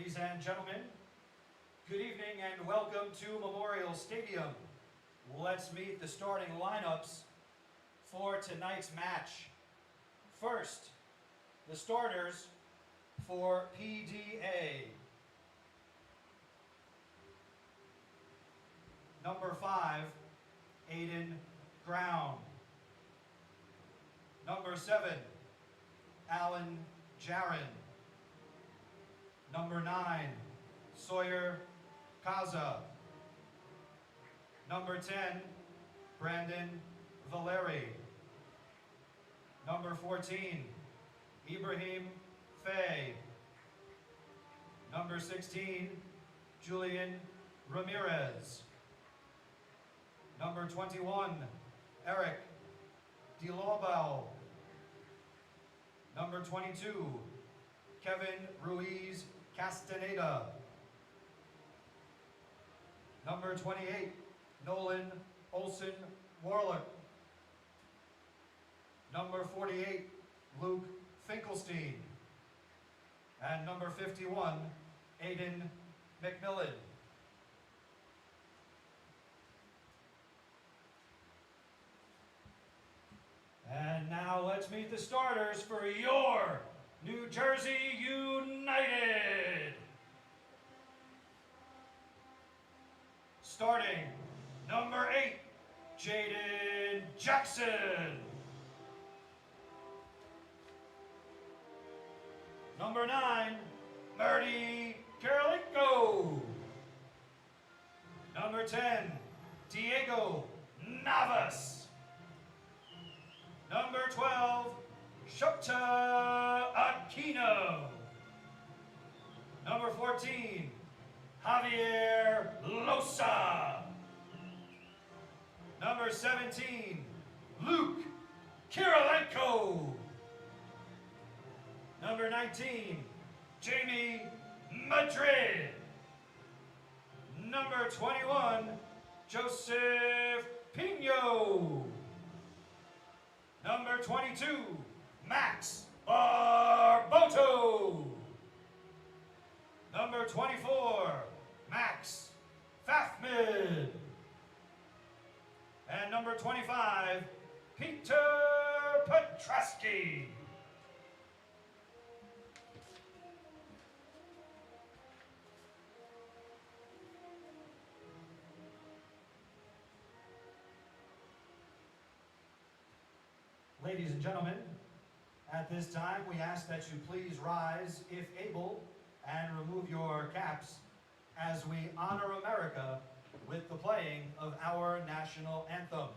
Ladies and gentlemen, good evening and welcome to Memorial Stadium. Let's meet the starting lineups for tonight's match. First, the starters for PDA. Number 5, Aiden Brown. Number 7, Alan Jarin. Number 9, Sawyer Kaza. Number 10, Brandon Valeri. Number 14, Ibrahim Fay. Number 16, Julian Ramirez. Number 21, Eric DeLobau. Number 22, Kevin Ruiz Castaneda. Number 28, Nolan Olson Warlick. Number 48, Luke Finkelstein. And number 51, Aiden McMillan. And now let's meet the starters for your New Jersey United. Starting, number 8, Jaden Jackson. Number 9, Marty Karolinko. Number 10, Diego Navas. Number 12, Shota Aquino. Number 14, Javier Losa. Number 17, Luke Kirilenko. Number 19, Jamie Madrid. Number 21, Joseph Pino. Number 22, Max Barboto. Number 24, Max Fafmid. And number 25, Peter Petrasky. Ladies and gentlemen, at this time we ask that you please rise, if able, and remove your caps as we honor America with the playing of our national anthem.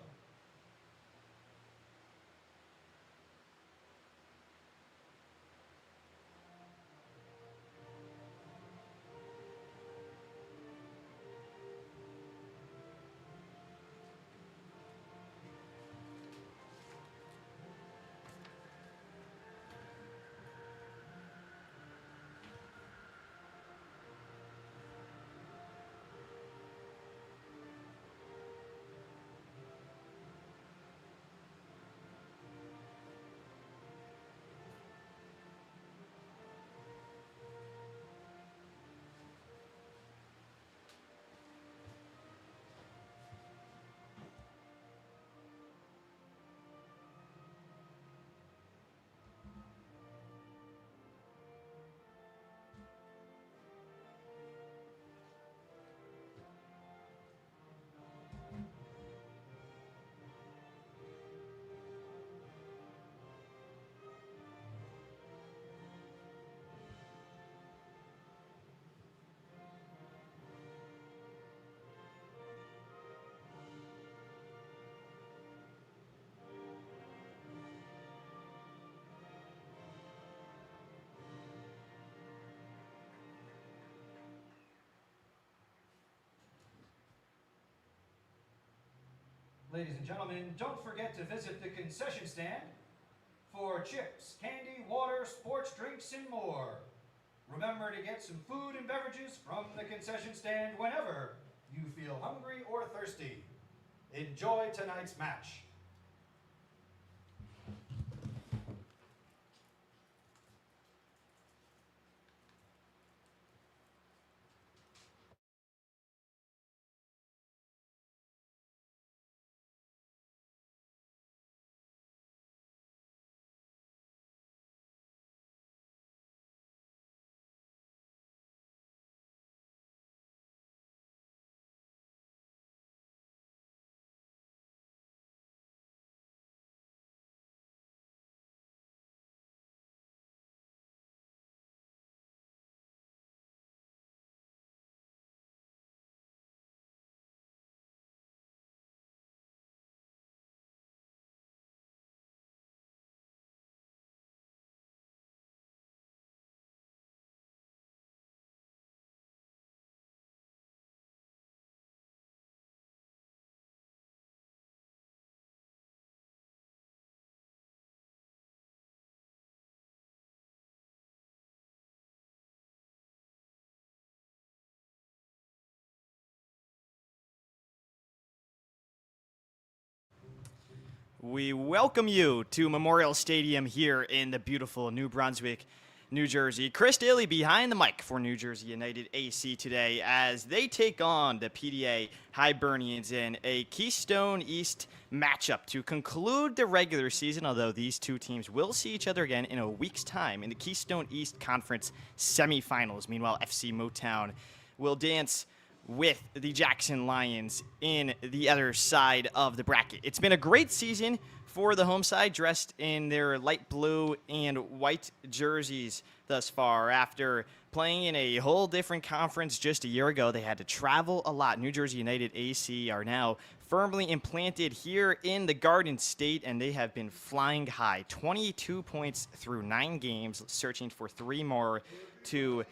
Ladies and gentlemen, don't forget to visit the concession stand for chips, candy, water, sports drinks, and more. Remember to get some food and beverages from the concession stand whenever you feel hungry or thirsty. Enjoy tonight's match. We welcome you to Memorial Stadium here in the beautiful New Brunswick, New Jersey. Chris Daly behind the mic for New Jersey United AC today as they take on the PDA Hibernians in a Keystone East matchup to conclude the regular season, although these two teams will see each other again in a week's time in the Keystone East Conference semifinals. Meanwhile, FC Motown will dance with the Jackson Lions in the other side of the bracket. It's been a great season for the home side, dressed in their light blue and white jerseys thus far. After playing in a whole different conference just a year ago, they had to travel a lot. New Jersey United AC are now firmly implanted here in the Garden State, and they have been flying high. 22 points through 9 games, searching for 3 more to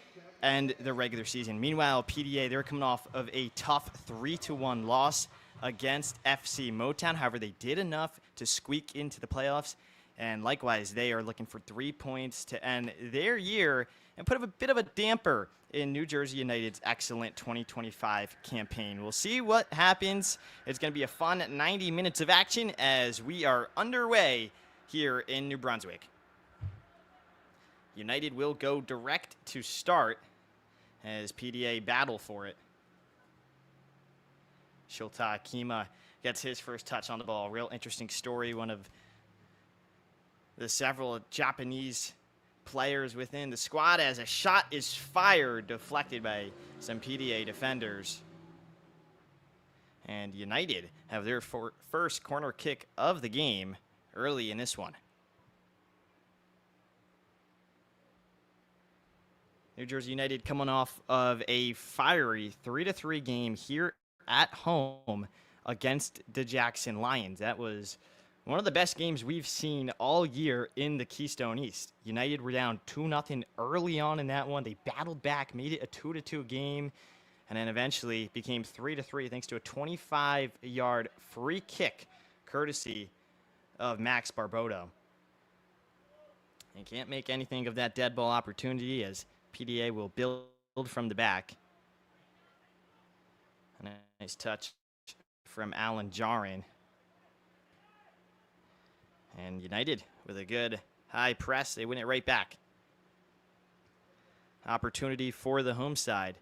end the regular season. Meanwhile, PDA, they're coming off of a tough 3-1 loss against FC Motown. However, they did enough to squeak into the playoffs, and likewise, they are looking for 3 points to end their year and put a bit of a damper in New Jersey United's excellent 2025 campaign. We'll see what happens. It's going to be a fun 90 minutes of action as we are underway here in New Brunswick. United will go direct to start as PDA battle for it. Shota Akima gets his first touch on the ball. Real interesting story. One of the several Japanese players within the squad as a shot is fired, deflected by some PDA defenders. And United have their first corner kick of the game early in this one. New Jersey United coming off of a fiery 3-3 game here at home against the Jackson Lions. That was one of the best games we've seen all year in the Keystone East. United were down 2-0 early on in that one. They battled back, made it a 2-2 game, and then eventually became 3-3 thanks to a 25-yard free kick courtesy of Max Barboto. And can't make anything of that dead ball opportunity as PDA will build from the back. And a nice touch from Alan Jarin. And United with a good high press. They win it right back. Opportunity for the home side.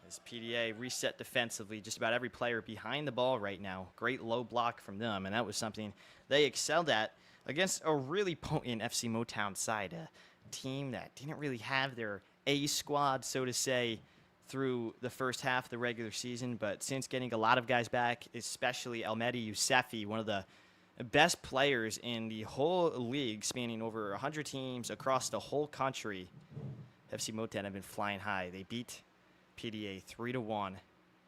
As PDA reset defensively, just about every player behind the ball right now. Great low block from them, and that was something they excelled at against a really potent FC Motown side. A team that didn't really have their A squad, so to say, through the first half of the regular season, but since getting a lot of guys back, especially Elmedi Yousefi, one of the best players in the whole league, spanning over 100 teams across the whole country, FC Motown have been flying high. They beat PDA 3-1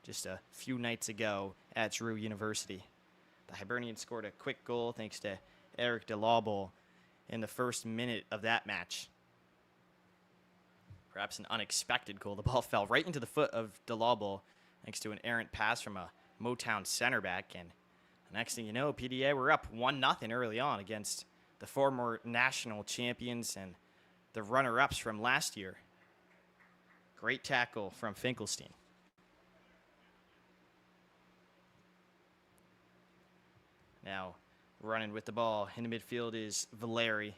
just a few nights ago at Drew University. The Hibernians scored a quick goal thanks to Eric DeLauble in the first minute of that match. Perhaps an unexpected goal. The ball fell right into the foot of DeLauble thanks to an errant pass from a Motown center back. And the next thing you know, PDA were up 1-0 early on against the former national champions and the runner-ups from last year. Great tackle from Finkelstein. Now running with the ball in the midfield is Valeri.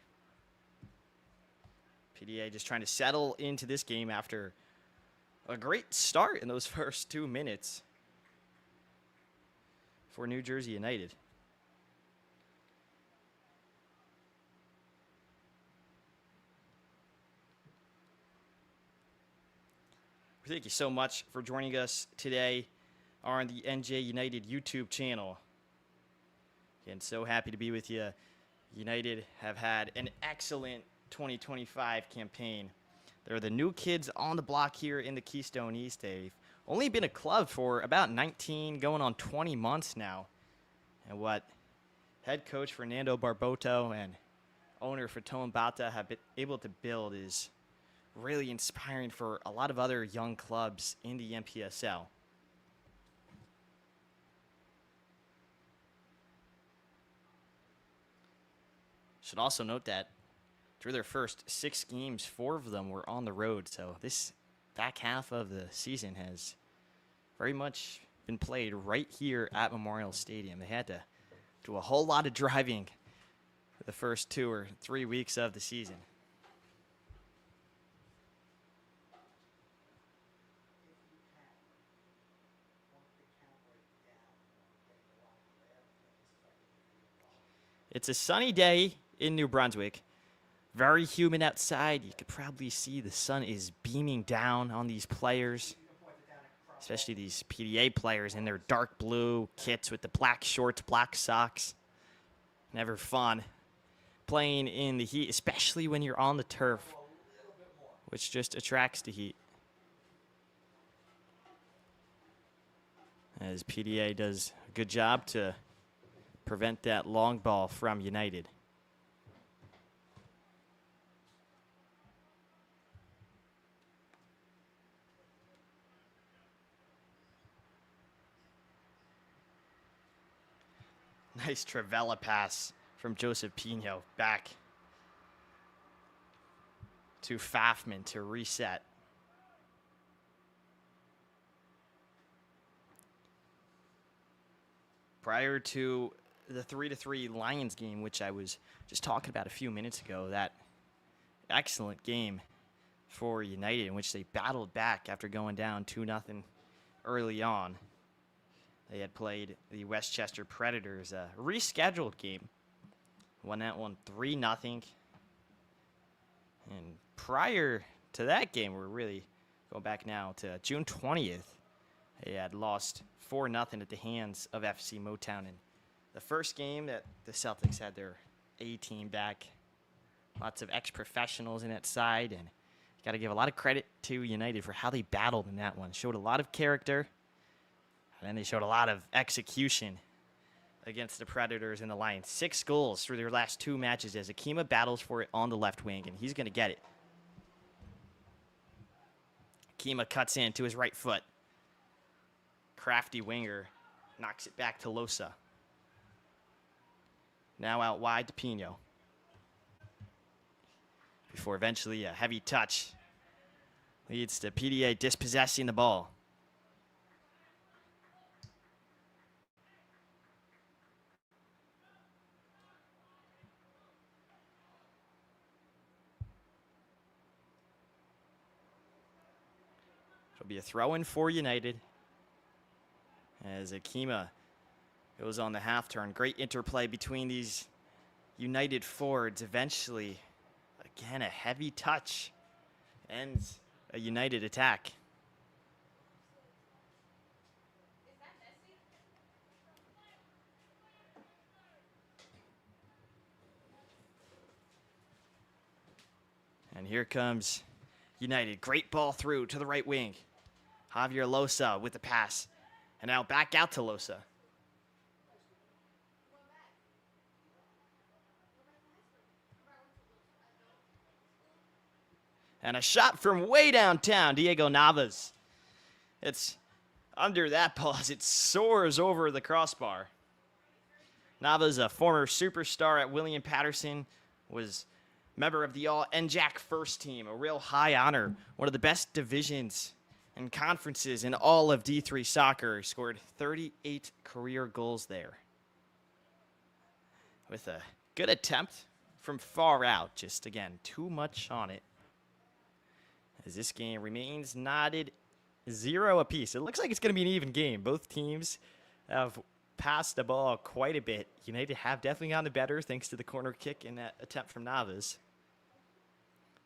PDA just trying to settle into this game after a great start in those first 2 minutes for New Jersey United. Thank you so much for joining us today on the NJ United YouTube channel. Again, so happy to be with you. United have had an excellent 2025 campaign. They're the new kids on the block here in the Keystone East. They've only been a club for about 19, going on 20 months now. And what head coach Fernando Barboto and owner Fatone Bata have been able to build is really inspiring for a lot of other young clubs in the NPSL. Should also note that through their first 6 games, 4 of them were on the road. So this back half of the season has very much been played right here at Memorial Stadium. They had to do a whole lot of driving for the first 2 or 3 weeks of the season. It's a sunny day in New Brunswick. Very humid outside. You could probably see the sun is beaming down on these players, especially these PDA players in their dark blue kits with the black shorts, black socks. Never fun playing in the heat, especially when you're on the turf, which just attracts the heat. As PDA does a good job to prevent that long ball from United. Nice Travella pass from Joseph Pino back to Pfaffman to reset. Prior to the 3-3 Lions game, which I was just talking about a few minutes ago, that excellent game for United in which they battled back after going down 2-0 early on. They had played the Westchester Predators, a rescheduled game. Won that one 3-0. And prior to that game, we're really going back now to June 20th. They had lost 4-0 at the hands of FC Motown. And the first game that the Celtics had their A-team back. Lots of ex-professionals in that side. And you got to give a lot of credit to United for how they battled in that one. Showed a lot of character. And then they showed a lot of execution against the Predators and the Lions. 6 goals through their last 2 matches as Akima battles for it on the left wing, and he's going to get it. Akima cuts in to his right foot. Crafty winger knocks it back to Losa. Now out wide to Pino. Before eventually a heavy touch leads to PDA dispossessing the ball. It'll be a throw-in for United as Akima goes on the half turn. Great interplay between these United forwards. Eventually, again, a heavy touch ends a United attack. And here comes United. Great ball through to the right wing. Javier Losa with the pass. And now back out to Losa. And a shot from way downtown, Diego Navas. It's under that ball as it soars over the crossbar. Navas, a former superstar at William Patterson, was member of the All-NJAC first team, a real high honor, one of the best divisions and conferences in all of D3 soccer. He scored 38 career goals there. With a good attempt from far out, just again, too much on it. As this game remains knotted 0 apiece. It looks like it's going to be an even game. Both teams have passed the ball quite a bit. United have definitely gotten the better thanks to the corner kick in that attempt from Navas.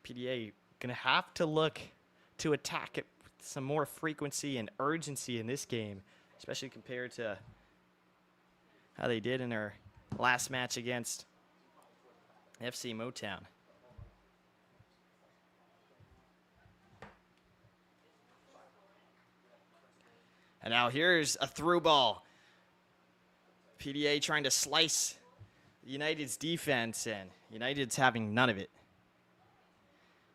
PDA going to have to look to attack it with some more frequency and urgency in this game, especially compared to how they did in their last match against FC Motown. And now here's a through ball. PDA trying to slice United's defense, and United's having none of it.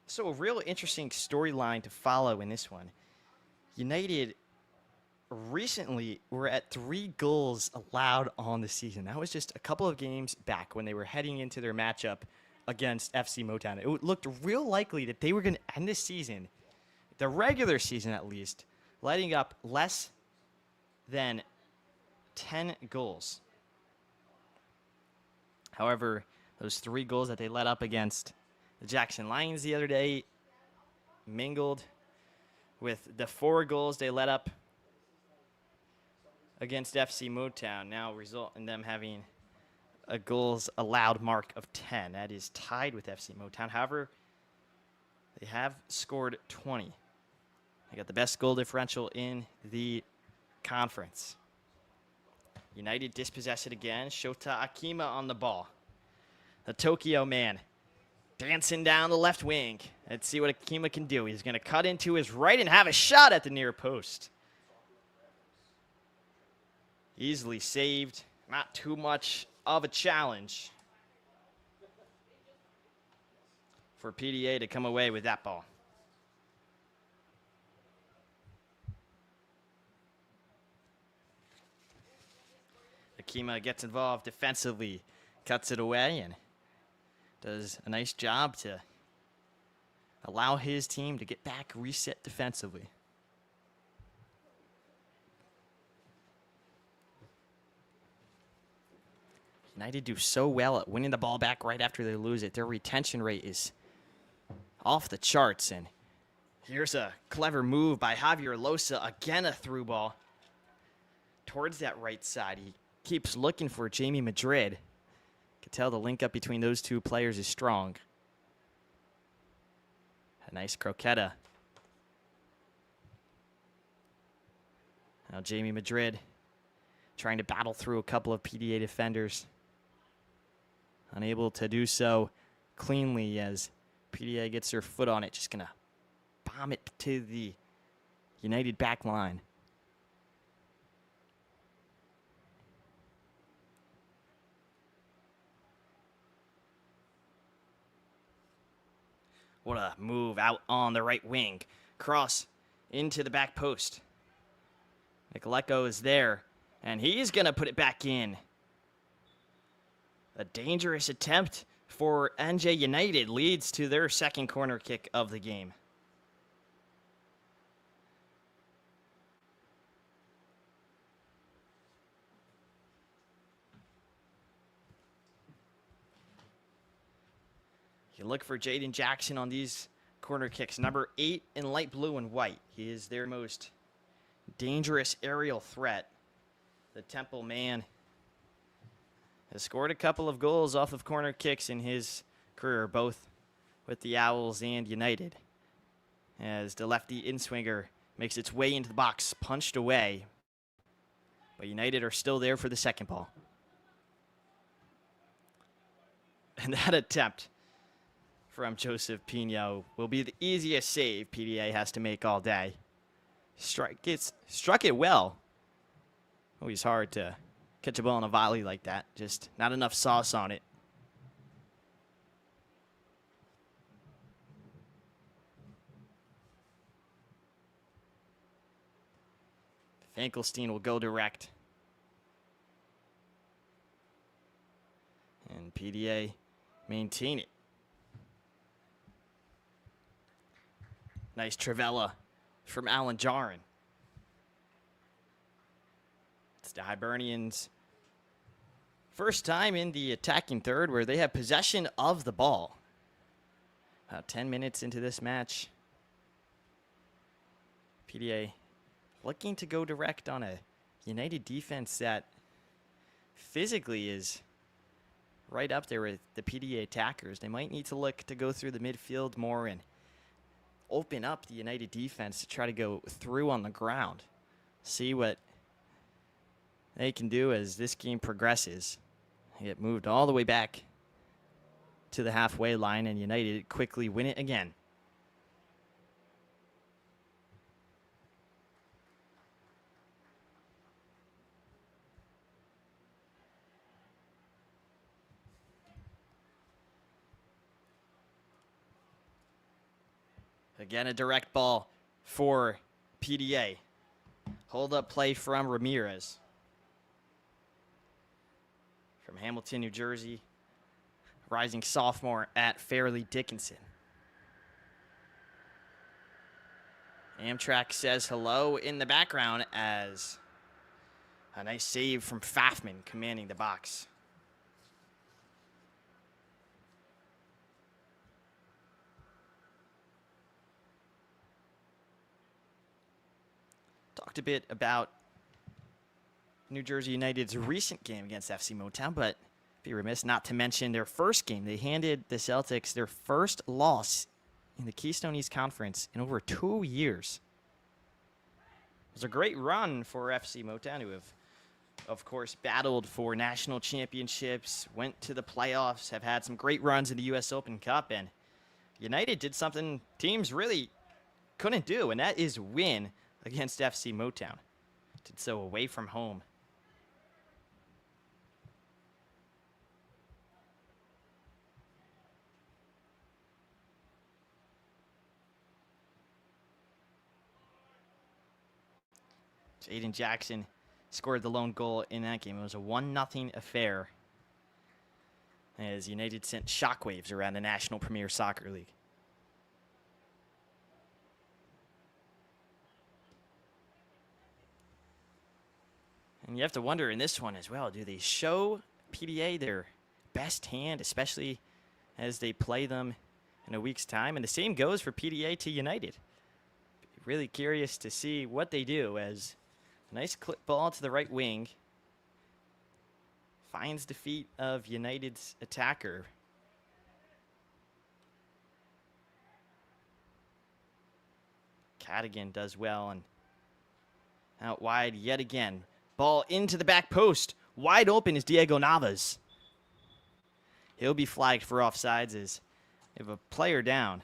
So a real interesting storyline to follow in this one. United recently were at 3 goals allowed on the season. That was just a couple of games back when they were heading into their matchup against FC Motown. It looked real likely that they were going to end this season, the regular season at least, letting up less than 10 goals. However, those 3 goals that they let up against the Jackson Lions the other day mingled with the 4 goals they let up against FC Motown, now result in them having a goals allowed mark of 10. That is tied with FC Motown. However, they have scored 20. They got the best goal differential in the conference. United dispossess it again. Shota Akima on the ball. The Tokyo man dancing down the left wing. Let's see what Akima can do. He's going to cut into his right and have a shot at the near post. Easily saved. Not too much of a challenge for PDA to come away with that ball. Akima gets involved defensively, cuts it away, and does a nice job to allow his team to get back reset defensively. United do so well at winning the ball back right after they lose it. Their retention rate is off the charts. And here's a clever move by Javier Losa. Again, a through ball towards that right side. He keeps looking for Jamie Madrid. Can tell the link up between those two players is strong. A nice croqueta. Now Jamie Madrid trying to battle through a couple of PDA defenders. Unable to do so cleanly as PDA gets their foot on it. Just going to bomb it to the United back line. What a move out on the right wing. Cross into the back post. Nicoleko is there, and he's going to put it back in. A dangerous attempt for NJ United leads to their second corner kick of the game. You look for Jaden Jackson on these corner kicks. Number 8 in light blue and white. He is their most dangerous aerial threat. The Temple man has scored a couple of goals off of corner kicks in his career, both with the Owls and United. As the lefty in-swinger makes its way into the box, punched away. But United are still there for the second ball. And that attempt from Joseph Pino will be the easiest save PDA has to make all day. Struck it well. Always hard to catch a ball on a volley like that. Just not enough sauce on it. Finkelstein will go direct. And PDA maintain it. Nice Trivella from Alan Jarin. It's the Hibernians' first time in the attacking third where they have possession of the ball. About 10 minutes into this match. PDA looking to go direct on a United defense that physically is right up there with the PDA attackers. They might need to look to go through the midfield more and open up the United defense to try to go through on the ground. See what they can do as this game progresses. They get moved all the way back to the halfway line, and United quickly win it again. Again, a direct ball for PDA. Hold up play from Ramirez. From Hamilton, New Jersey. Rising sophomore at Fairleigh Dickinson. Amtrak says hello in the background as A nice save from Pfaffman commanding the box. Talked a bit about New Jersey United's recent game against FC Motown, but be remiss not to mention their first game. They handed the Celtics their first loss in the Keystone East Conference in over 2 years. It was a great run for FC Motown, who have, of course, battled for national championships, went to the playoffs, have had some great runs in the U.S. Open Cup, and United did something teams really couldn't do, and that is win against FC Motown. Did so away from home. Jaden Jackson scored the lone goal in that game. It was a 1-0 affair as United sent shockwaves around the National Premier Soccer League. And you have to wonder in this one as well, do they show PDA their best hand, especially as they play them in a week's time? And the same goes for PDA to United. Really curious to see what they do, as a nice clip ball to the right wing finds the feet of United's attacker. Cadigan does well, and out wide yet again. Ball into the back post. Wide open is Diego Navas. He'll be flagged for offsides as they have a player down.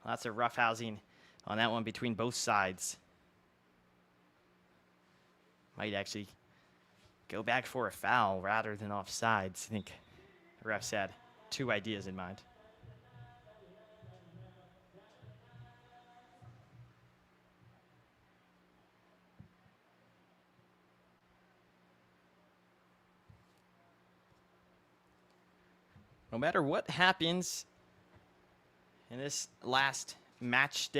Lots of roughhousing on that one between both sides. Might actually go back for a foul rather than offsides. I think the refs had two ideas in mind. No matter what happens in this last match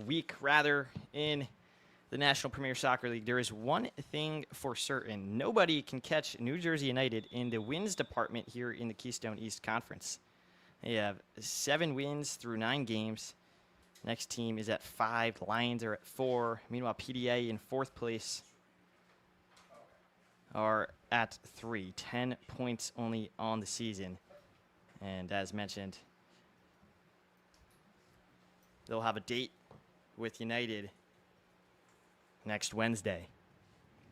week in the National Premier Soccer League, there is one thing for certain. Nobody can catch New Jersey United in the wins department here in the Keystone East Conference. They have 7 wins through 9 games. Next team is at 5. Lions are at 4. Meanwhile, PDA in 4th place are at 3. 10 points only on the season. And as mentioned, they'll have a date with United next Wednesday.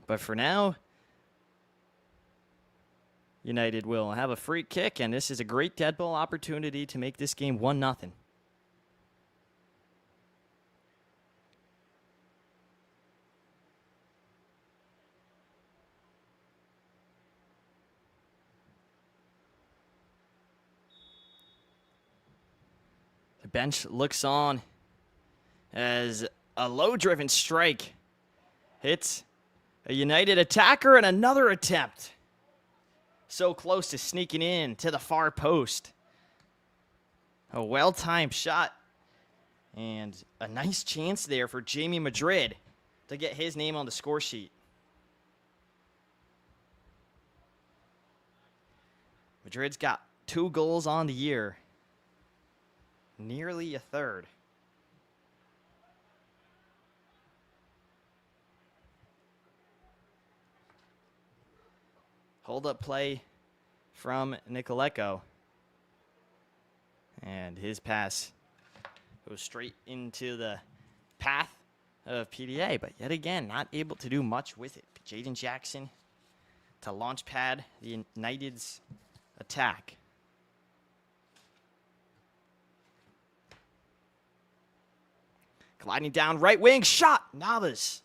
But for now, United will have a free kick, and this is a great dead ball opportunity to make this game 1-0. The bench looks on as a low-driven strike hits a United attacker, and another attempt. So close to sneaking in to the far post. A well-timed shot, and a nice chance there for Jamie Madrid to get his name on the score sheet. Madrid's got 2 goals on the year. Nearly a third. Hold-up play from Nicoleco. And his pass goes straight into the path of PDA, but yet again, not able to do much with it. Jaden Jackson to launch pad the United's attack. Gliding down right wing, shot, Navas.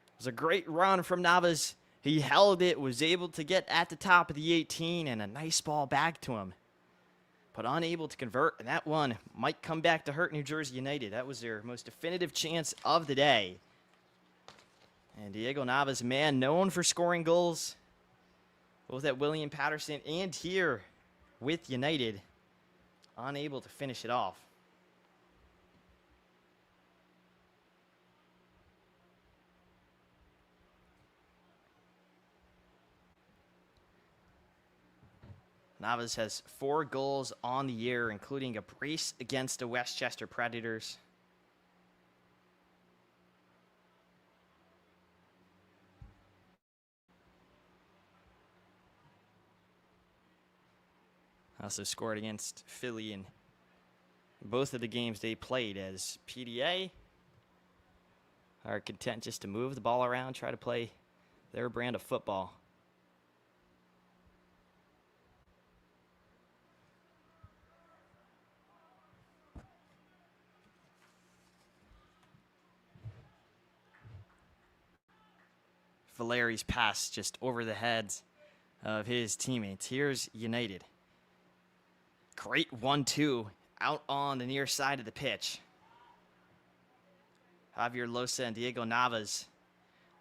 It was a great run from Navas. He held it, was able to get at the top of the 18, and a nice ball back to him. But unable to convert, and that one might come back to hurt New Jersey United. That was their most definitive chance of the day. And Diego Navas, a man known for scoring goals, both at William Patterson and here with United, unable to finish it off. Navas has 4 goals on the year, including a brace against the Westchester Predators. Also scored against Philly in both of the games they played, as PDA are content just to move the ball around, try to play their brand of football. Valeri's pass just over the heads of his teammates. Here's United. Great 1-2 out on the near side of the pitch. Javier Losa and Diego Navas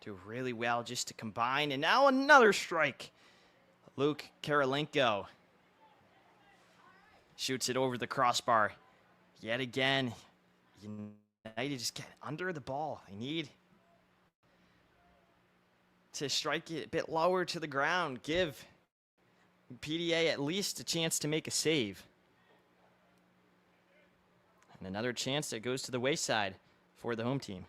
do really well just to combine. And now another strike. Luke Karolinko shoots it over the crossbar. Yet again, United just get under the ball. They need to strike it a bit lower to the ground. Give PDA at least a chance to make a save. And another chance that goes to the wayside for the home team.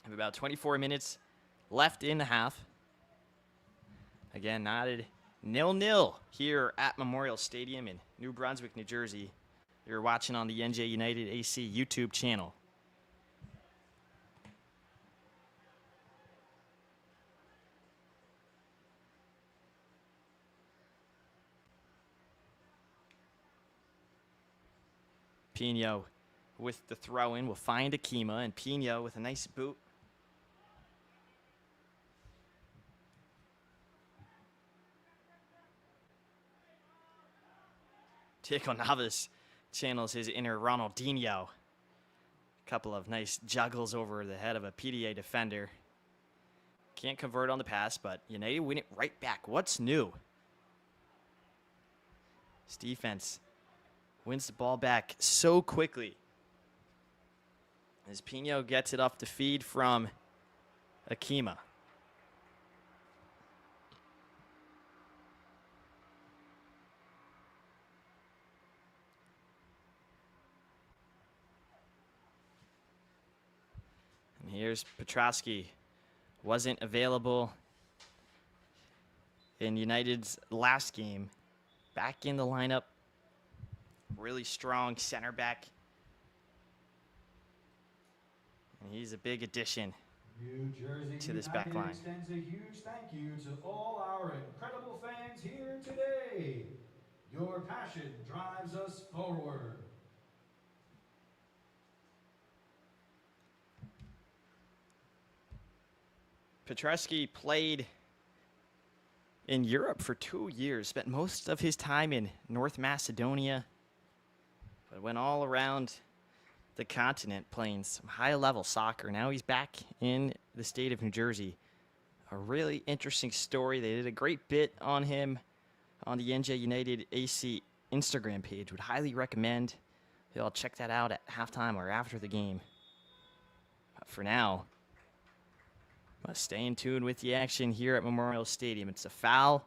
Have about 24 minutes left in the half. Again, knotted 0-0 here at Memorial Stadium in New Brunswick, New Jersey. You're watching on the NJ United AC YouTube channel. Pino with the throw in will find Akima, and Pino with a nice boot. Diego Navas channels his inner Ronaldinho. A couple of nice juggles over the head of a PDA defender. Can't convert on the pass, but United win it right back. What's new? This defense wins the ball back so quickly. As Pino gets it off the feed from Akima. And here's Petrosky. Wasn't available in United's last game. Back in the lineup. Really strong center back. And he's a big addition New Jersey to this United back line. extends a huge thank you to all our incredible fans here today. Your passion drives us forward. Petrosky played in Europe for 2 years, spent most of his time in North Macedonia, but went all around the continent playing some high-level soccer. Now he's back in the state of New Jersey. A really interesting story. They did a great bit on him on the NJ United AC Instagram page. Would highly recommend you all check that out at halftime or after the game. But for now, must stay in tune with the action here at Memorial Stadium. It's a foul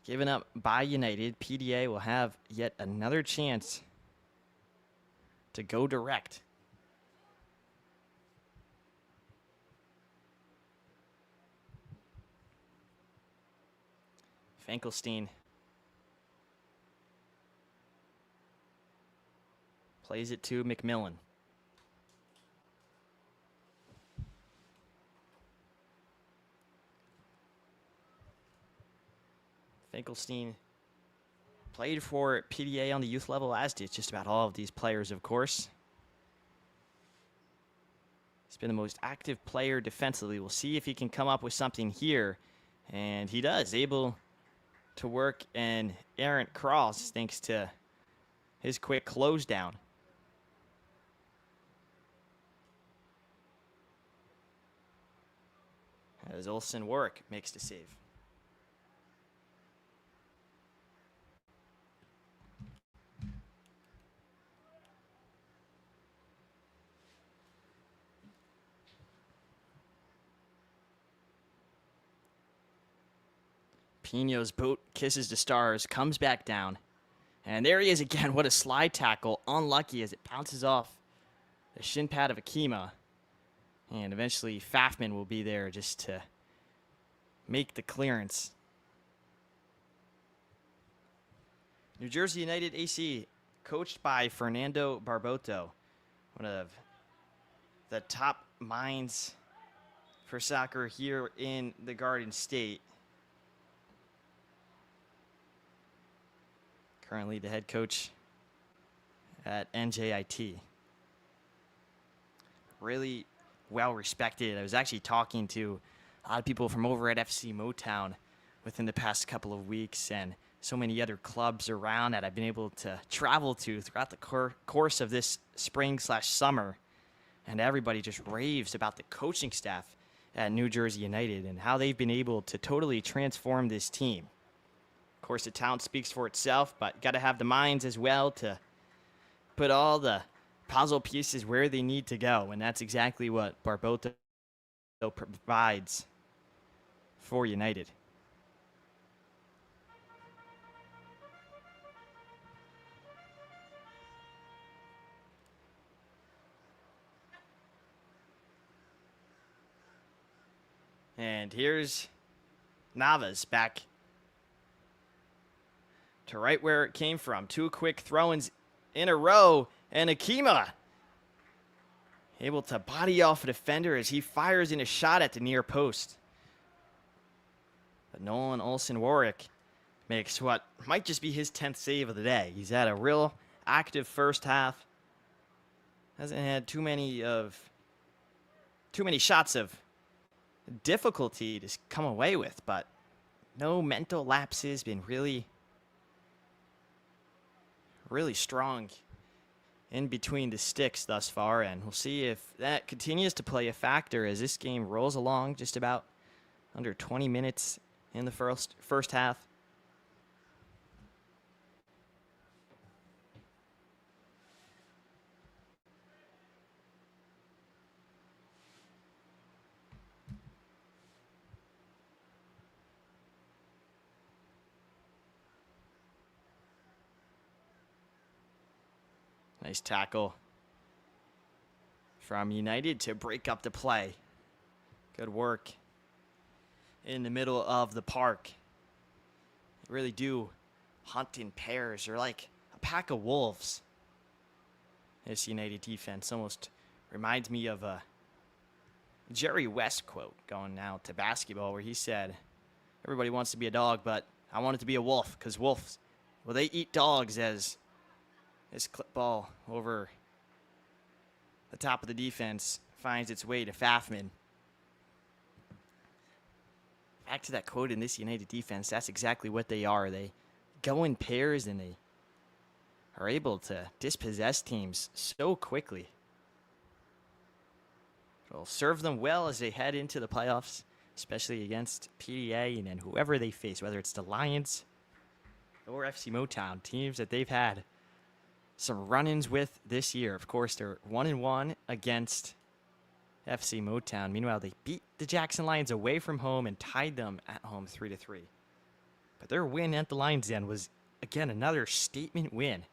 given up by United. PDA will have yet another chance to go direct. Finkelstein plays it to McMillan. Finkelstein played for PDA on the youth level, as did just about all of these players, of course. He's been the most active player defensively. We'll see if he can come up with something here. And he does, able to work an errant cross thanks to his quick close down. as Olsen Warwick makes the save. Pino's boat kisses the stars, comes back down. And there he is again. What a slide tackle. Unlucky as it bounces off the shin pad of Akima. And eventually Fafman will be there just to make the clearance. New Jersey United AC, coached by Fernando Barboto, one of the top minds for soccer here in the Garden State. Currently the head coach at NJIT. Really well respected. I was actually talking to a lot of people from over at FC Motown within the past couple of weeks, and so many other clubs around that I've been able to travel to throughout the course of this spring/summer. And everybody just raves about the coaching staff at New Jersey United and how they've been able to totally transform this team. Of course, the talent speaks for itself, but got to have the minds as well to put all the puzzle pieces where they need to go, and that's exactly what Barboto provides for United. And here's Navas back to right where it came from. 2 quick throw-ins in a row, and Akima able to body off a defender as he fires in a shot at the near post. But Nolan Olsen Warwick makes what might just be his 10th save of the day. He's had a real active first half. Hasn't had too many shots of difficulty to come away with, but no mental lapses. Been really strong in between the sticks thus far, and we'll see if that continues to play a factor as this game rolls along just about under 20 minutes in the first half. Nice tackle from United to break up the play. Good work in the middle of the park. They really do hunt in pairs. They're like a pack of wolves. This United defense almost reminds me of a Jerry West quote going now to basketball where he said, everybody wants to be a dog, but I want it to be a wolf because wolves, well, they eat dogs as this clip ball over the top of the defense finds its way to Fafman. Back to that quote in this United defense, that's exactly what they are. They go in pairs and they are able to dispossess teams so quickly. It'll serve them well as they head into the playoffs, especially against PDA and then whoever they face, whether it's the Lions or FC Motown, teams that they've had some run-ins with this year. Of course, they're 1-1 against FC Motown. Meanwhile, they beat the Jackson Lions away from home and tied them at home 3-3. But their win at the Lions Den was, again, another statement win,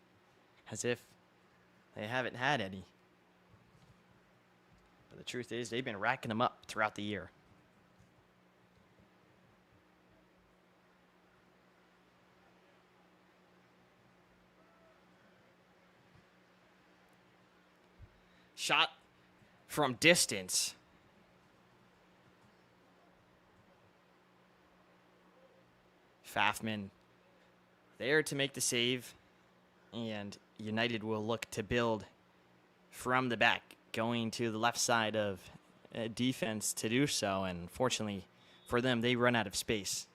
as if they haven't had any. But the truth is, they've been racking them up throughout the year. Shot from distance. Fafman there to make the save, and United will look to build from the back, going to the left side of defense to do so, and fortunately for them, they run out of space.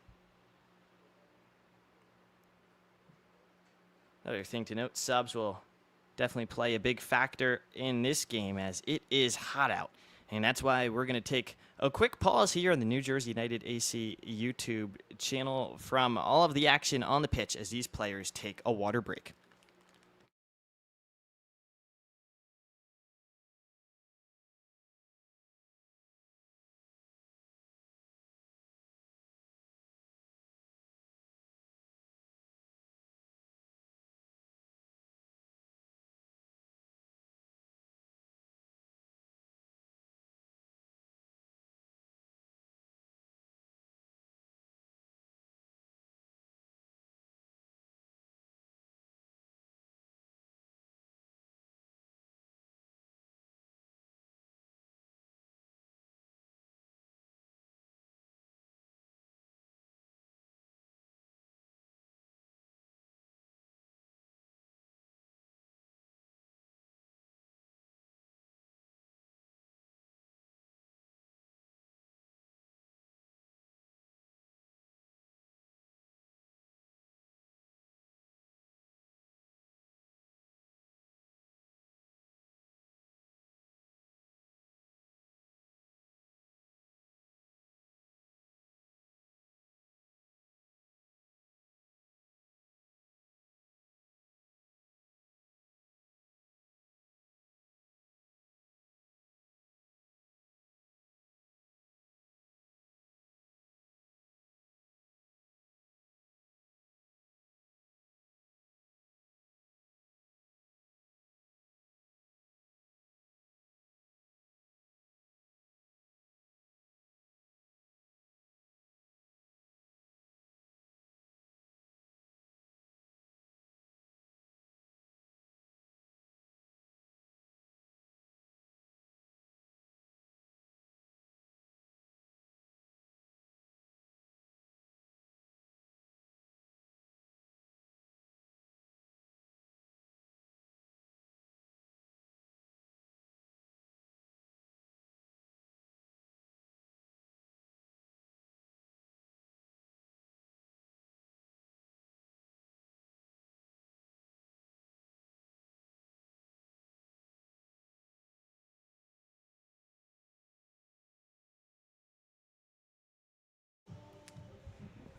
Another thing to note, subs will definitely play a big factor in this game as it is hot out. And that's why we're going to take a quick pause here on the New Jersey United AC YouTube channel from all of the action on the pitch as these players take a water break.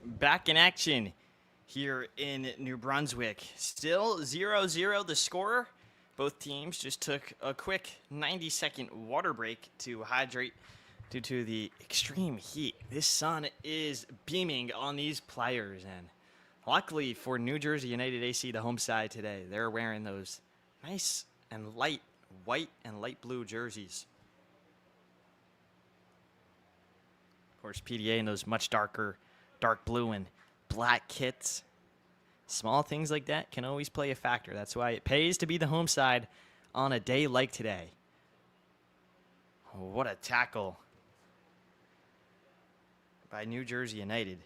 Back in action here in New Brunswick. Still 0-0 the score. Both teams just took a quick 90-second water break to hydrate due to the extreme heat. This sun is beaming on these players, and luckily for New Jersey United AC, the home side today, they're wearing those nice and light white and light blue jerseys. Of course, PDA in those much darker dark blue and black kits. Small things like that can always play a factor. That's why it pays to be the home side on a day like today. Oh, what a tackle by New Jersey United.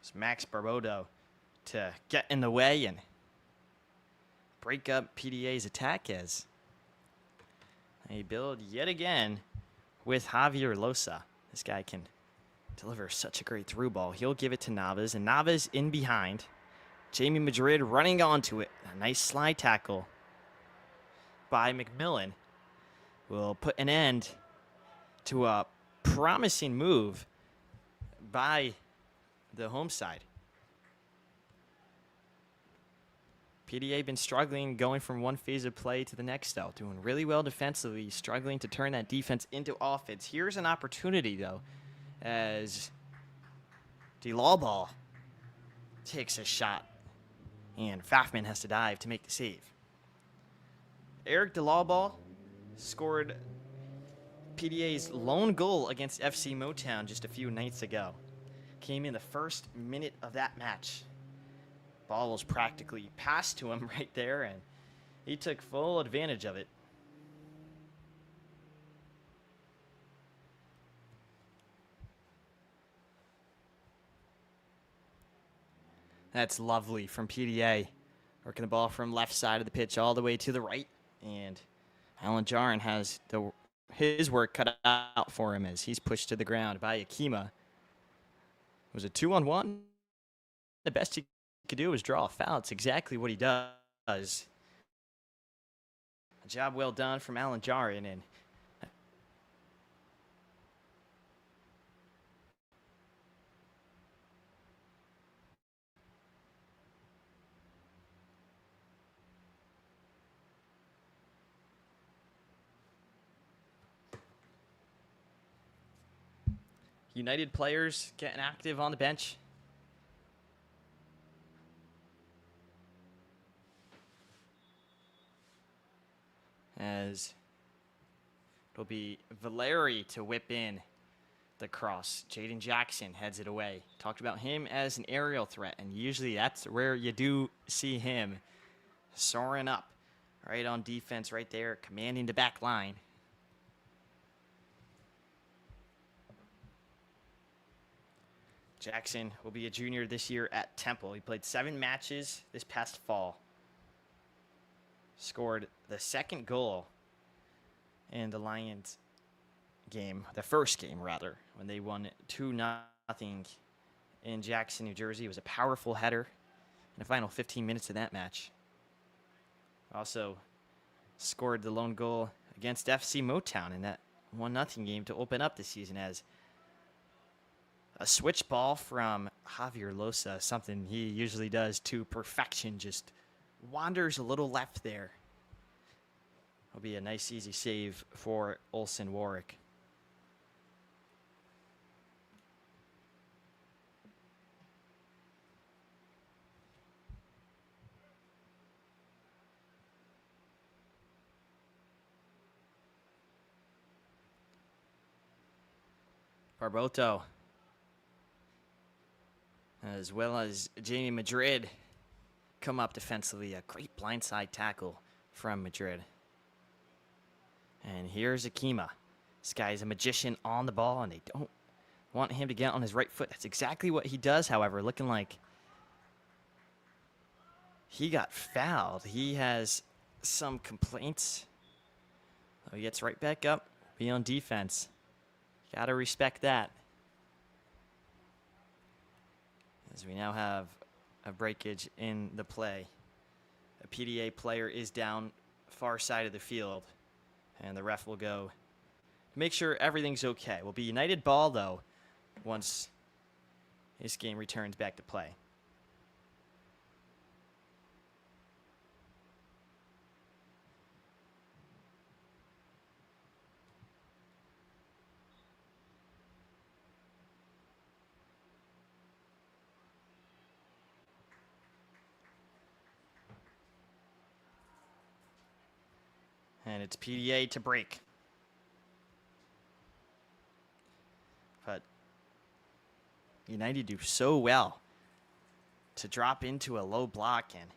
It's Max Barbodo to get in the way and break up PDA's attack as they build yet again with Javier Losa. This guy can deliver such a great through ball. He'll give it to Navas, and Navas in behind. Jamie Madrid running onto it. A nice slide tackle by McMillan will put an end to a promising move by the home side. PDA been struggling going from one phase of play to the next, though. Doing really well defensively, struggling to turn that defense into offense. Here's an opportunity, though, as DeLawball takes a shot, and Pfaffman has to dive to make the save. Eric DeLawball scored PDA's lone goal against FC Motown just a few nights ago. Came in the first minute of that match. Ball was practically passed to him right there, and he took full advantage of it. That's lovely from PDA. Working the ball from left side of the pitch all the way to the right. And Alan Jarin has his work cut out for him as he's pushed to the ground by Akima. It was a 2-on-1. The best he could do was draw a foul. It's exactly what he does. A job well done from Alan Jarin, and United players getting active on the bench. As it'll be Valeri to whip in the cross. Jaden Jackson heads it away. Talked about him as an aerial threat, and usually that's where you do see him soaring up right on defense right there, commanding the back line. Jackson will be a junior this year at Temple. He played 7 matches this past fall. Scored the second goal in the Lions game, the first game rather, when they won 2-0 in Jackson, New Jersey. It was a powerful header in the final 15 minutes of that match. Also scored the lone goal against FC Motown in that 1-0 game to open up the season, as a switch ball from Javier Losa, something he usually does to perfection, just wanders a little left there. It'll be a nice, easy save for Olsen Warwick. Barboto, as well as Jamie Madrid, come up defensively. A great blindside tackle from Madrid. And here's Akima. This guy's a magician on the ball, and they don't want him to get on his right foot. That's exactly what he does, however, looking like he got fouled. He has some complaints. He gets right back up, be on defense. Gotta respect that. As we now have a breakage in the play. A PDA player is down far side of the field, and the ref will go to make sure everything's okay. Will be United ball, though, once this game returns back to play. And it's PDA to break. But United do so well to drop into a low block and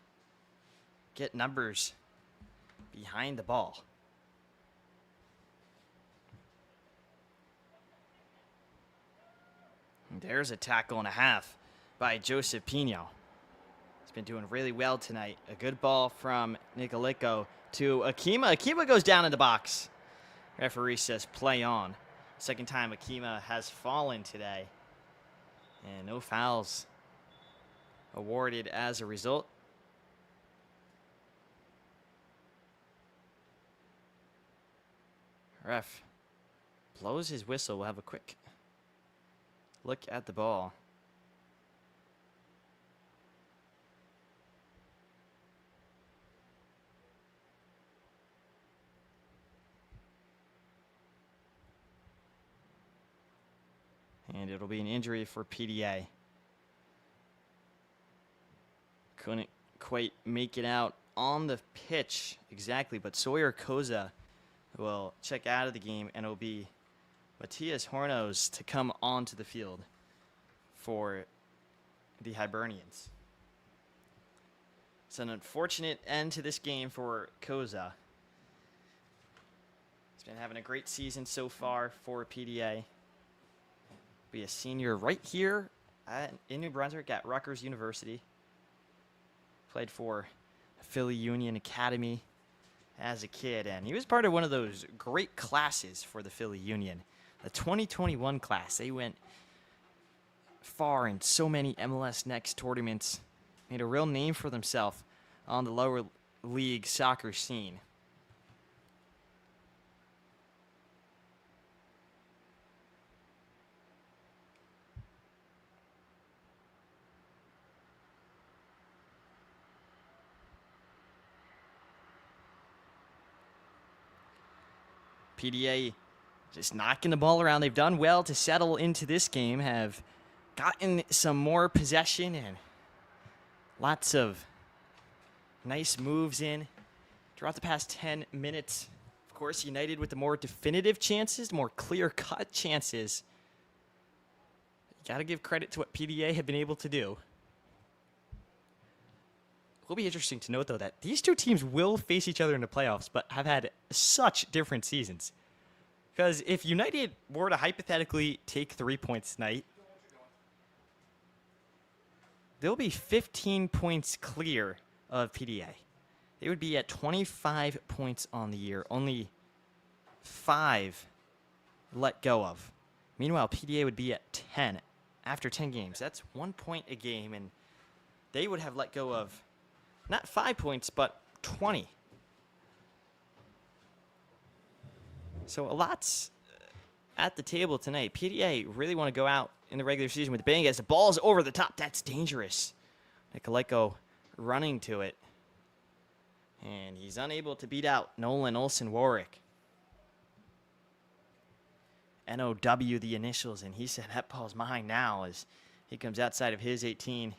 get numbers behind the ball. And there's a tackle and a half by Joseph Pino. He's been doing really well tonight. A good ball from Nicolico to Akima. Akima goes down in the box. Referee says play on. Second time Akima has fallen today. And no fouls awarded as a result. Ref blows his whistle. We'll have a quick look at the ball. And it'll be an injury for PDA. Couldn't quite make it out on the pitch exactly, but Sawyer Koza will check out of the game, and it'll be Matias Hornos to come onto the field for the Hibernians. It's an unfortunate end to this game for Koza. He's been having a great season so far for PDA. Be a senior right here in New Brunswick at Rutgers University. Played for Philly Union Academy as a kid, and he was part of one of those great classes for the Philly Union. The 2021 class. They went far in so many MLS Next tournaments. Made a real name for themselves on the lower league soccer scene. PDA just knocking the ball around. They've done well to settle into this game, have gotten some more possession and lots of nice moves in throughout the past 10 minutes. Of course, United with the more definitive chances, more clear-cut chances. You got to give credit to what PDA have been able to do. It will be interesting to note, though, that these two teams will face each other in the playoffs, but have had such different seasons. Because if United were to hypothetically take 3 points tonight, they'll be 15 points clear of PDA. They would be at 25 points on the year, only 5 let go of. Meanwhile, PDA would be at 10 after 10 games. That's 1 point a game, and they would have let go of not 5 points, but 20. So a lot's at the table tonight. PDA really want to go out in the regular season with a bang as the ball's over the top. That's dangerous. Nikolajko running to it. And he's unable to beat out Nolan Olsen-Warwick. NOW, the initials, and he said, that ball's mine now as he comes outside of his 18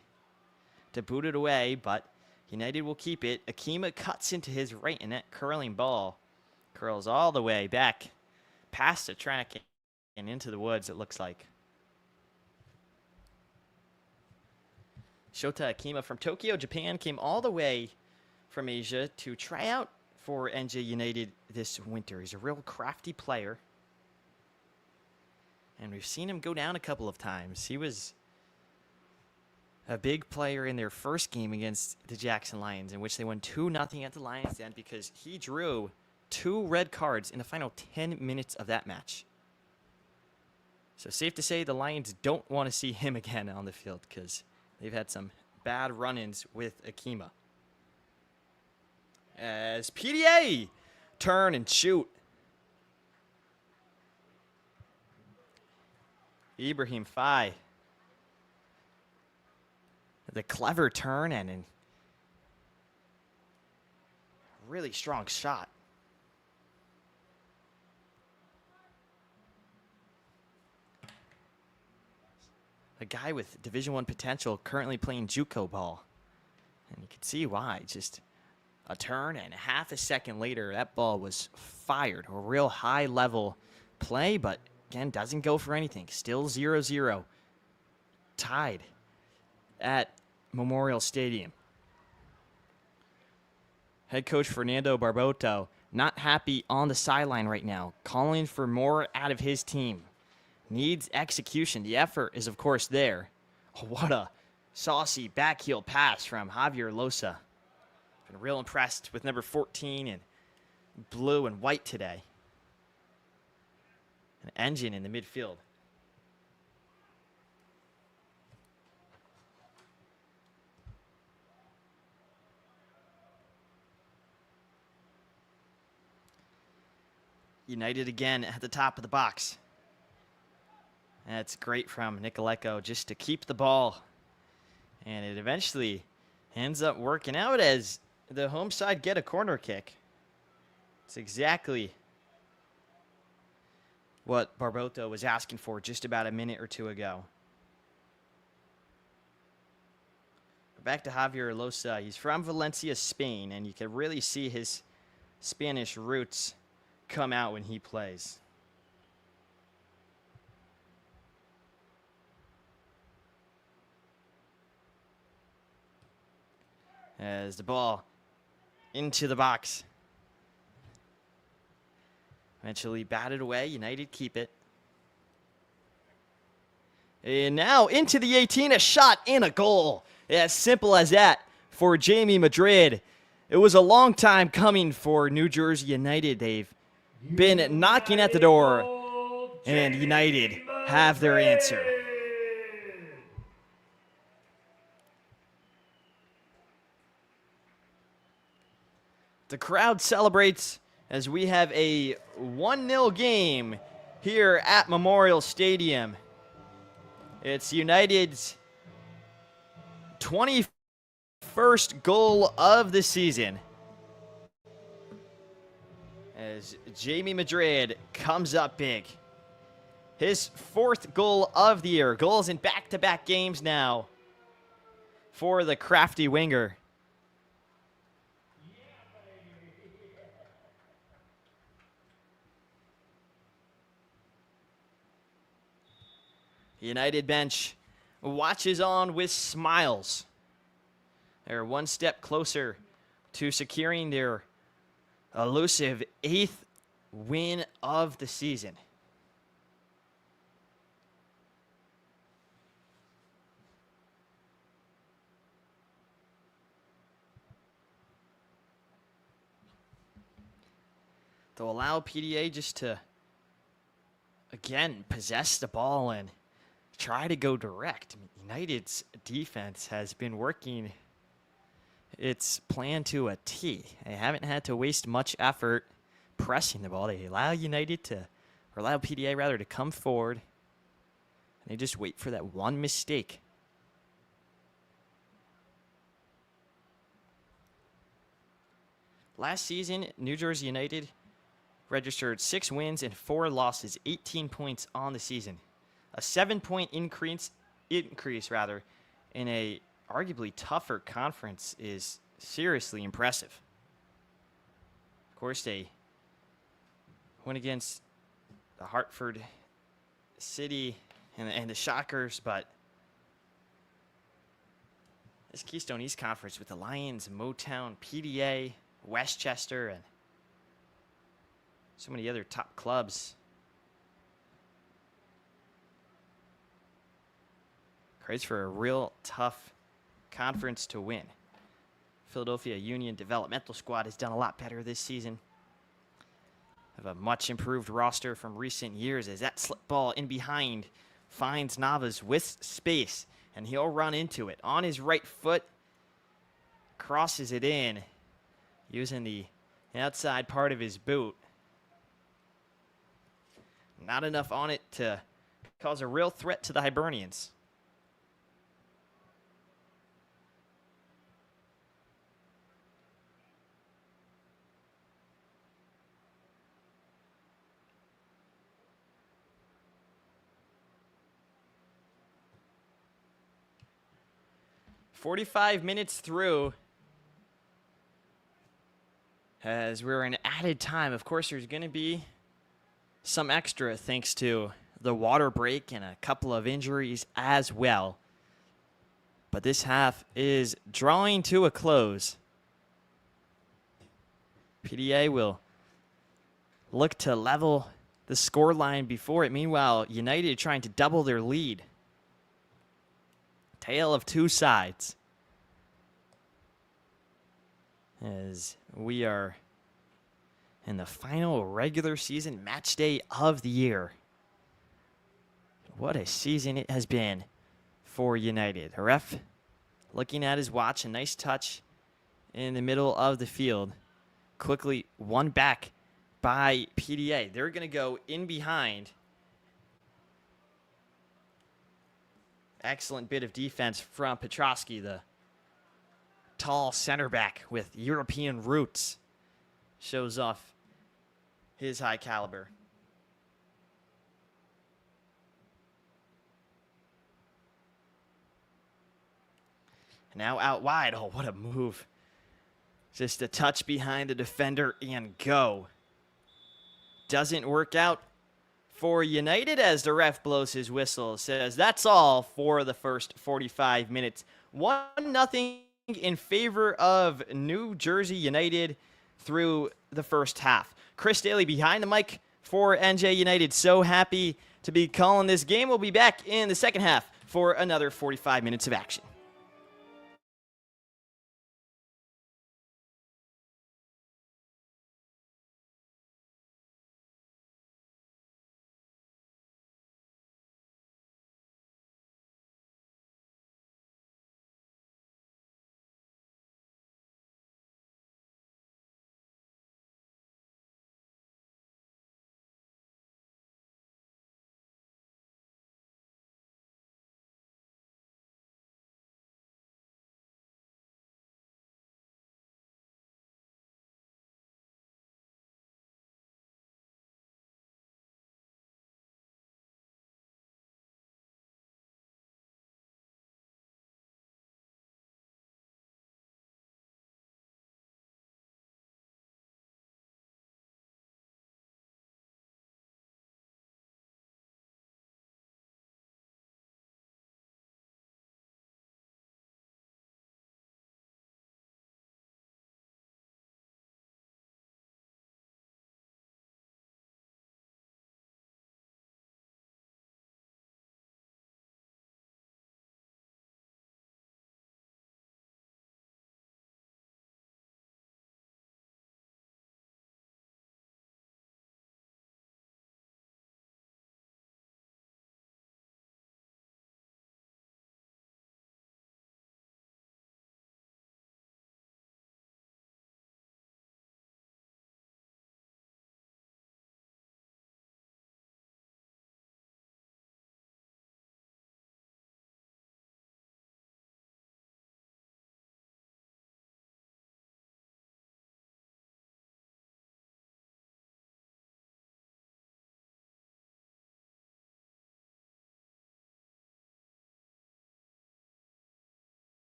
to boot it away, but United will keep it. Akima cuts into his right, and that curling ball curls all the way back past the track and into the woods, it looks like. Shota Akima from Tokyo, Japan, came all the way from Asia to try out for NJ United this winter. He's a real crafty player, and we've seen him go down a couple of times. He was a big player in their first game against the Jackson Lions, in which they won 2-0 at the Lions' Den because he drew 2 red cards in the final 10 minutes of that match. So safe to say the Lions don't want to see him again on the field because they've had some bad run-ins with Akima. As PDA turn and shoot. Ibrahim Faye. The clever turn and a really strong shot. A guy with Division I potential currently playing JUCO ball. And you can see why. Just a turn and half a second later, that ball was fired. A real high-level play, but again, doesn't go for anything. Still 0-0. Tied at Memorial Stadium. Head coach Fernando Barboto not happy on the sideline right now, calling for more out of his team. Needs execution. The effort is, of course, there. Oh, what a saucy backheel pass from Javier Losa. Been real impressed with number 14 in blue and white today. An engine in the midfield. United again at the top of the box. That's great from Nikolajko just to keep the ball. And it eventually ends up working out as the home side get a corner kick. It's exactly what Barboto was asking for just about a minute or two ago. Back to Javier Losa. He's from Valencia, Spain, and you can really see his Spanish roots come out when he plays. As the ball into the box. Eventually batted away. United keep it. And now into the 18, a shot and a goal. As simple as that for Jamie Madrid. It was a long time coming for New Jersey United. They've been knocking at the door, and United have their answer. The crowd celebrates as we have a 1-0 game here at Memorial Stadium. It's United's 21st goal of the season, as Jamie Madrid comes up big. His 4th goal of the year. Goals in back-to-back games now for the crafty winger. United bench watches on with smiles. They're one step closer to securing their elusive 8th win of the season. They'll allow PDA just to, again, possess the ball and try to go direct. United's defense has been working its plan to a T. They haven't had to waste much effort pressing the ball. They allow PDA rather to come forward, and they just wait for that one mistake. Last season, New Jersey United registered 6 wins and 4 losses, 18 points on the season. A 7-point increase in a arguably tougher conference is seriously impressive. Of course, they went against the Hartford City and the Shockers, but this Keystone East Conference with the Lions, Motown, PDA, Westchester, and so many other top clubs. Creates for a real tough conference to win. Philadelphia Union developmental squad has done a lot better this season. Have a much improved roster from recent years as that slip ball in behind finds Navas with space, and he'll run into it on his right foot, crosses it in using the outside part of his boot. Not enough on it to cause a real threat to the Hibernians. "45 minutes through, as we're in added time. Of course, there's going to be some extra thanks to the water break and a couple of injuries as well. But this half is drawing to a close. PDA will look to level the scoreline before it. Meanwhile, United trying to double their lead. Tale of two sides, as we are in the final regular season match day of the year. What a season it has been for United. A ref looking at his watch, a nice touch in the middle of the field. Quickly won back by PDA. They're going to go in behind. Excellent bit of defense from Petrosky, the tall center back with European roots. Shows off his high caliber. Now out wide. Oh, what a move. Just a touch behind the defender and go. Doesn't work out for United as the ref blows his whistle. Says that's all for the first 45 minutes. 1-0 in favor of New Jersey United through the first half. Chris Daly behind the mic for NJ United. So happy to be calling this game. We'll be back in the second half for another 45 minutes of action.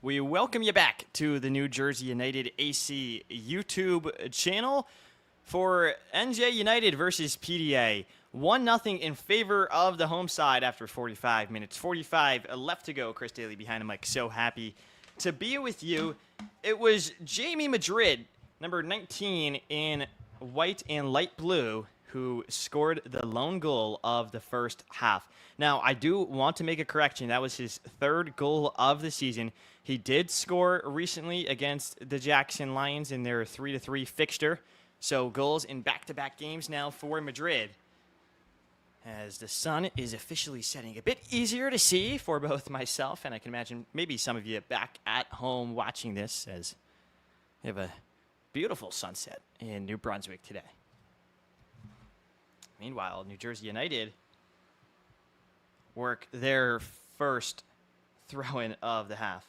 We welcome you back to the New Jersey United AC YouTube channel for NJ United versus PDA. 1-0 in favor of the home side after 45 minutes. 45 left to go. Chris Daly behind the mic. So happy to be with you. It was Jamie Madrid, number 19 in white and light blue, who scored the lone goal of the first half. Now, I do want to make a correction. That was his third goal of the season. He did score recently against the Jackson Lions in their 3-3 fixture. So goals in back-to-back games now for Madrid, as the sun is officially setting. A bit easier to see for both myself and I can imagine maybe some of you back at home watching this, as we have a beautiful sunset in New Brunswick today. Meanwhile, New Jersey United work their first throw-in of the half.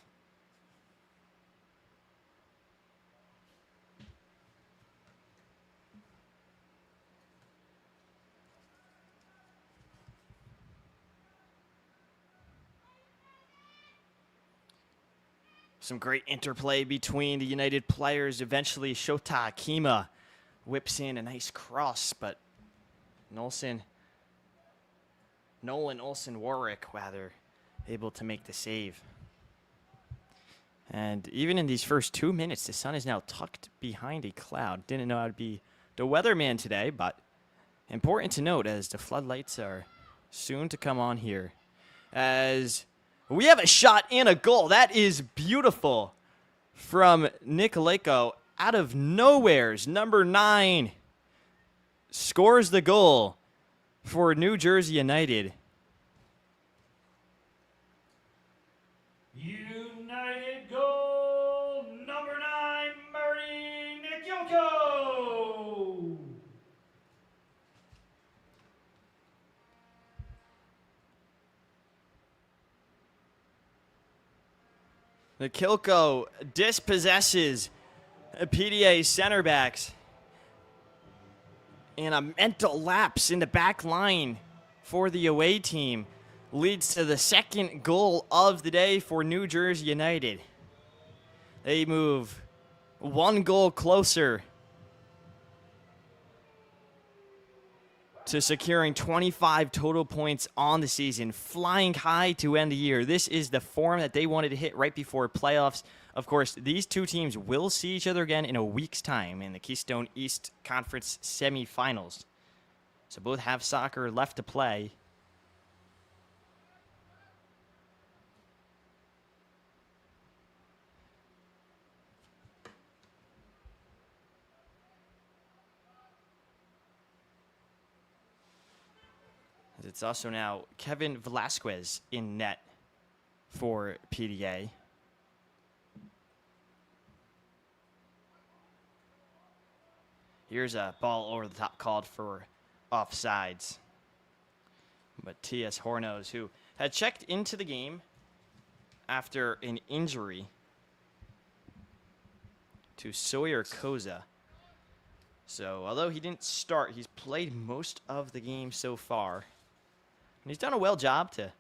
Some great interplay between the United players. Eventually, Shota Akima whips in a nice cross, but Nolan Olsen Warwick, rather, able to make the save. And even in these first 2 minutes, the sun is now tucked behind a cloud. Didn't know I'd be the weatherman today, but important to note as the floodlights are soon to come on here. As we have a shot and a goal. That is beautiful from Nick Aleko out of nowheres. Number 9 scores the goal for New Jersey United. United goal number 9, Marty Nikyoko. Nikilko dispossesses PDA center backs. And a mental lapse in the back line for the away team leads to the second goal of the day for New Jersey United. They move 1 goal closer to securing 25 total points on the season, flying high to end the year. This is the form that they wanted to hit right before playoffs. Of course, these two teams will see each other again in a week's time in the Keystone East Conference semifinals. So both have soccer left to play. It's also now Kevin Velasquez in net for PDA. Here's a ball over the top called for offsides. Matias Hornos, who had checked into the game after an injury to Sawyer Koza. So, although he didn't start, he's played most of the game so far. And he's done a well job to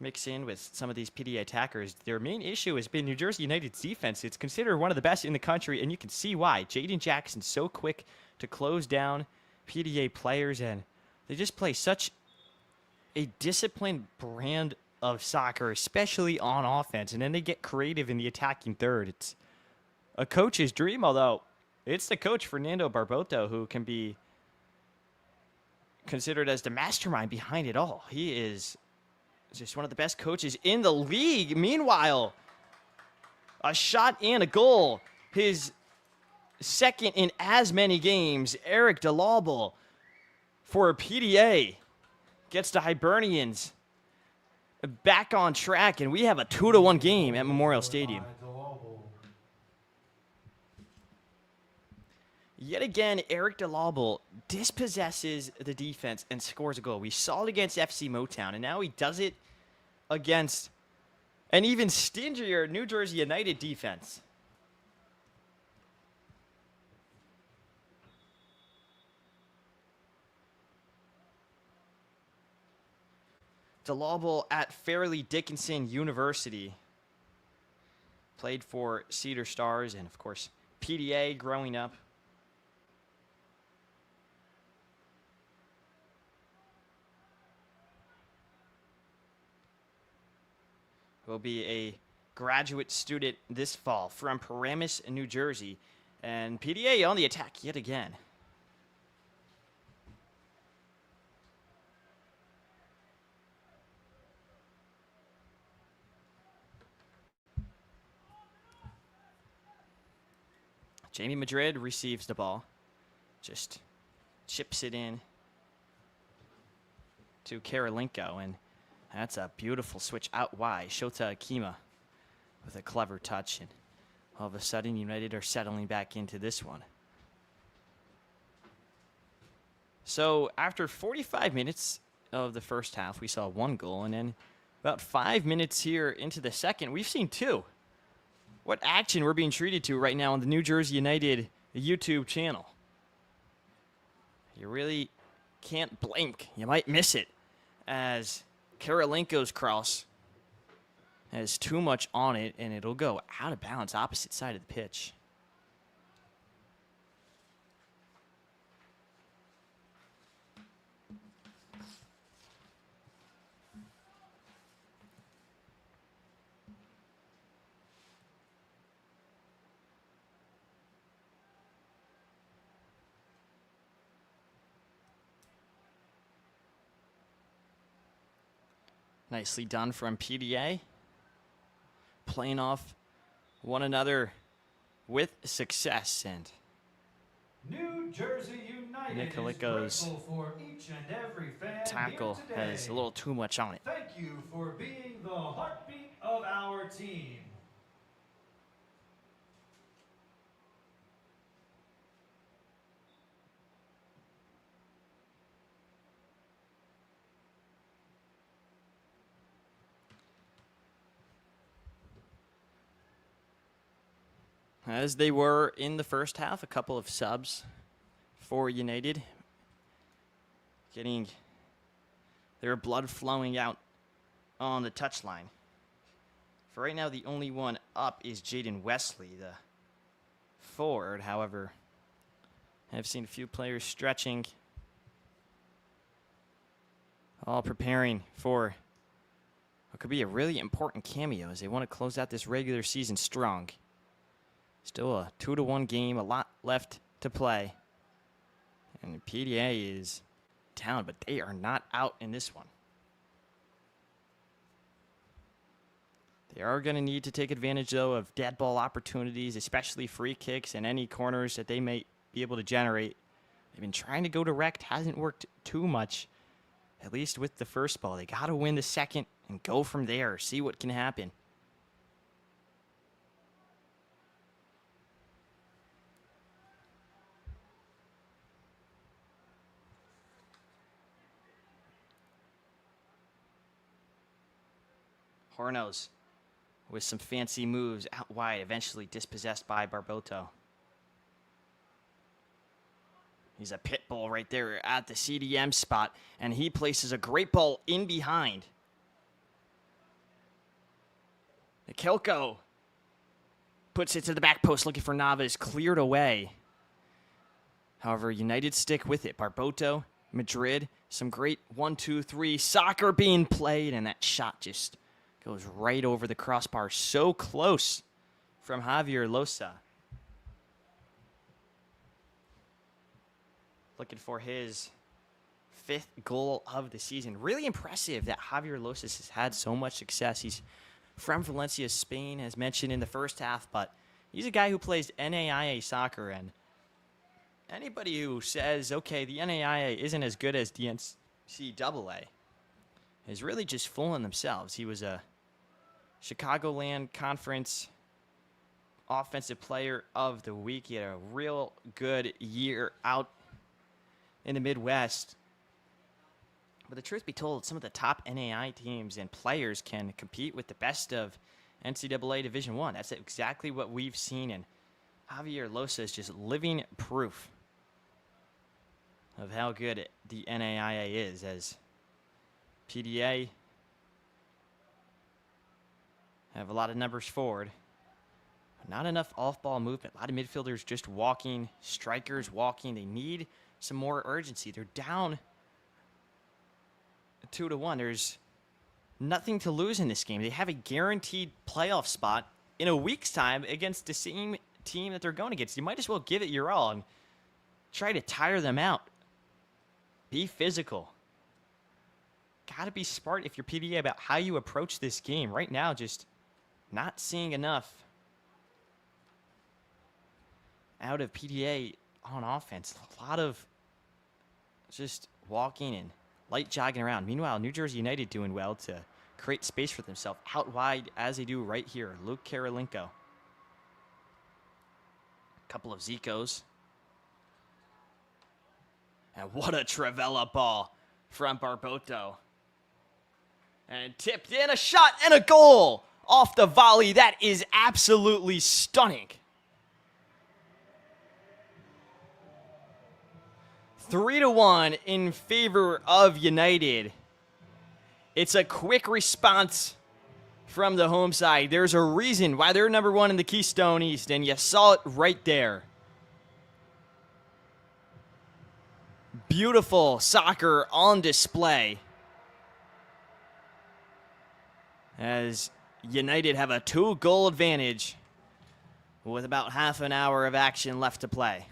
mix in with some of these PDA attackers. Their main issue has been New Jersey United's defense. It's considered one of the best in the country, and you can see why. Jaden Jackson's so quick to close down PDA players, and they just play such a disciplined brand of soccer, especially on offense. And then they get creative in the attacking third. It's a coach's dream, although it's the coach, Fernando Barboto, who can be considered as the mastermind behind it all. He is just one of the best coaches in the league. Meanwhile, a shot and a goal. His second in as many games. Eric Delobel for PDA gets the Hibernians back on track, and we have a 2-1 game at Memorial Stadium. Yet again, Eric Delobel dispossesses the defense and scores a goal. We saw it against FC Motown, and now he does it against an even stingier New Jersey United defense. Delobel at Fairleigh Dickinson University played for Cedar Stars and, of course, PDA growing up. Will be a graduate student this fall from Paramus, New Jersey. And PDA on the attack yet again. Jamie Madrid receives the ball. Just chips it in to Karolinko, and that's a beautiful switch out wide. Shota Akima with a clever touch, and all of a sudden United are settling back into this one. So after 45 minutes of the first half, we saw 1 goal, and then about 5 minutes here into the second, we've seen 2. What action we're being treated to right now on the New Jersey United YouTube channel. You really can't blink. You might miss it, as Karolinko's cross has too much on it, and it'll go out of bounds opposite side of the pitch. Nicely done from PDA. Playing off one another with success. And New Jersey United Nikoliko's is grateful for each and every fan tackle here today. has a little too much on it. Thank you for being the heartbeat of our team. As they were in the first half, a couple of subs for United, getting their blood flowing out on the touchline. For right now, the only one up is Jaden Wesley, the forward. However, I've seen a few players stretching, all preparing for what could be a really important cameo as they want to close out this regular season strong. Still a 2-1 game, a lot left to play. And PDA is down, but they are not out in this one. They are going to need to take advantage, though, of dead ball opportunities, especially free kicks and any corners that they may be able to generate. They've been trying to go direct, hasn't worked too much, at least with the first ball. They got to win the second and go from there, see what can happen. Hornos with some fancy moves out wide, eventually dispossessed by Barboto. He's a pit bull right there at the CDM spot, and he places a great ball in behind. Kelko puts it to the back post looking for Navas, cleared away. However, United stick with it. Barboto, Madrid, some great 1-2-3 soccer being played, and that shot just goes right over the crossbar. So close from Javier Losa. Looking for his 5th goal of the season. Really impressive that Javier Losa has had so much success. He's from Valencia, Spain, as mentioned in the first half, but he's a guy who plays NAIA soccer, and anybody who says, okay, the NAIA isn't as good as the NCAA is really just fooling themselves. He was a Chicagoland Conference Offensive Player of the Week. He had a real good year out in the Midwest. But the truth be told, some of the top NAI teams and players can compete with the best of NCAA Division I. That's exactly what we've seen, and Javier Losa is just living proof of how good the NAIA is, as PDA have a lot of numbers forward. Not enough off-ball movement. A lot of midfielders just walking, strikers walking. They need some more urgency. They're down 2-1. There's nothing to lose in this game. They have a guaranteed playoff spot in a week's time against the same team that they're going against. You might as well give it your all and try to tire them out. Be physical. Gotta be smart if you're PDA about how you approach this game. Right now, just not seeing enough out of PDA on offense. A lot of just walking and light jogging around. Meanwhile, New Jersey United doing well to create space for themselves out wide as they do right here. Luke Karolinko. A couple of Zicos. And what a Trivela ball from Barboto. And tipped in, a shot and a goal off the volley. That is absolutely stunning. 3-1 in favor of United. It's a quick response from the home side. There's a reason why they're number one in the Keystone East, and you saw it right there. Beautiful soccer on display as United have a 2-goal advantage with about half an hour of action left to play.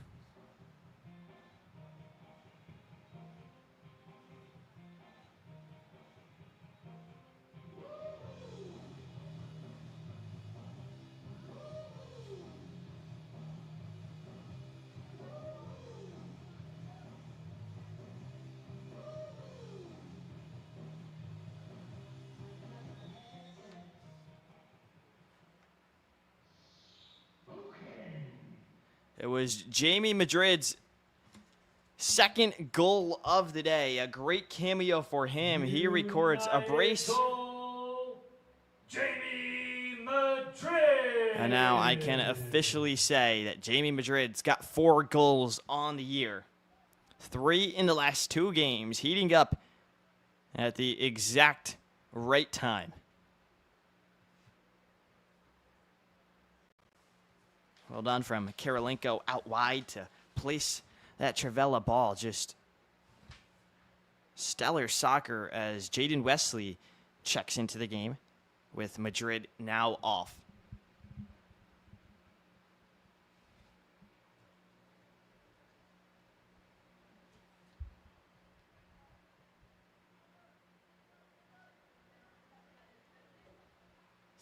It was Jamie Madrid's second goal of the day. A great cameo for him. He records a brace. Jamie Madrid. And now I can officially say that Jamie Madrid's got 4 goals on the year. 3 in the last 2 games, heating up at the exact right time. Well done from Karolinko out wide to place that Trivela ball. Just stellar soccer as Jaden Wesley checks into the game with Madrid now off.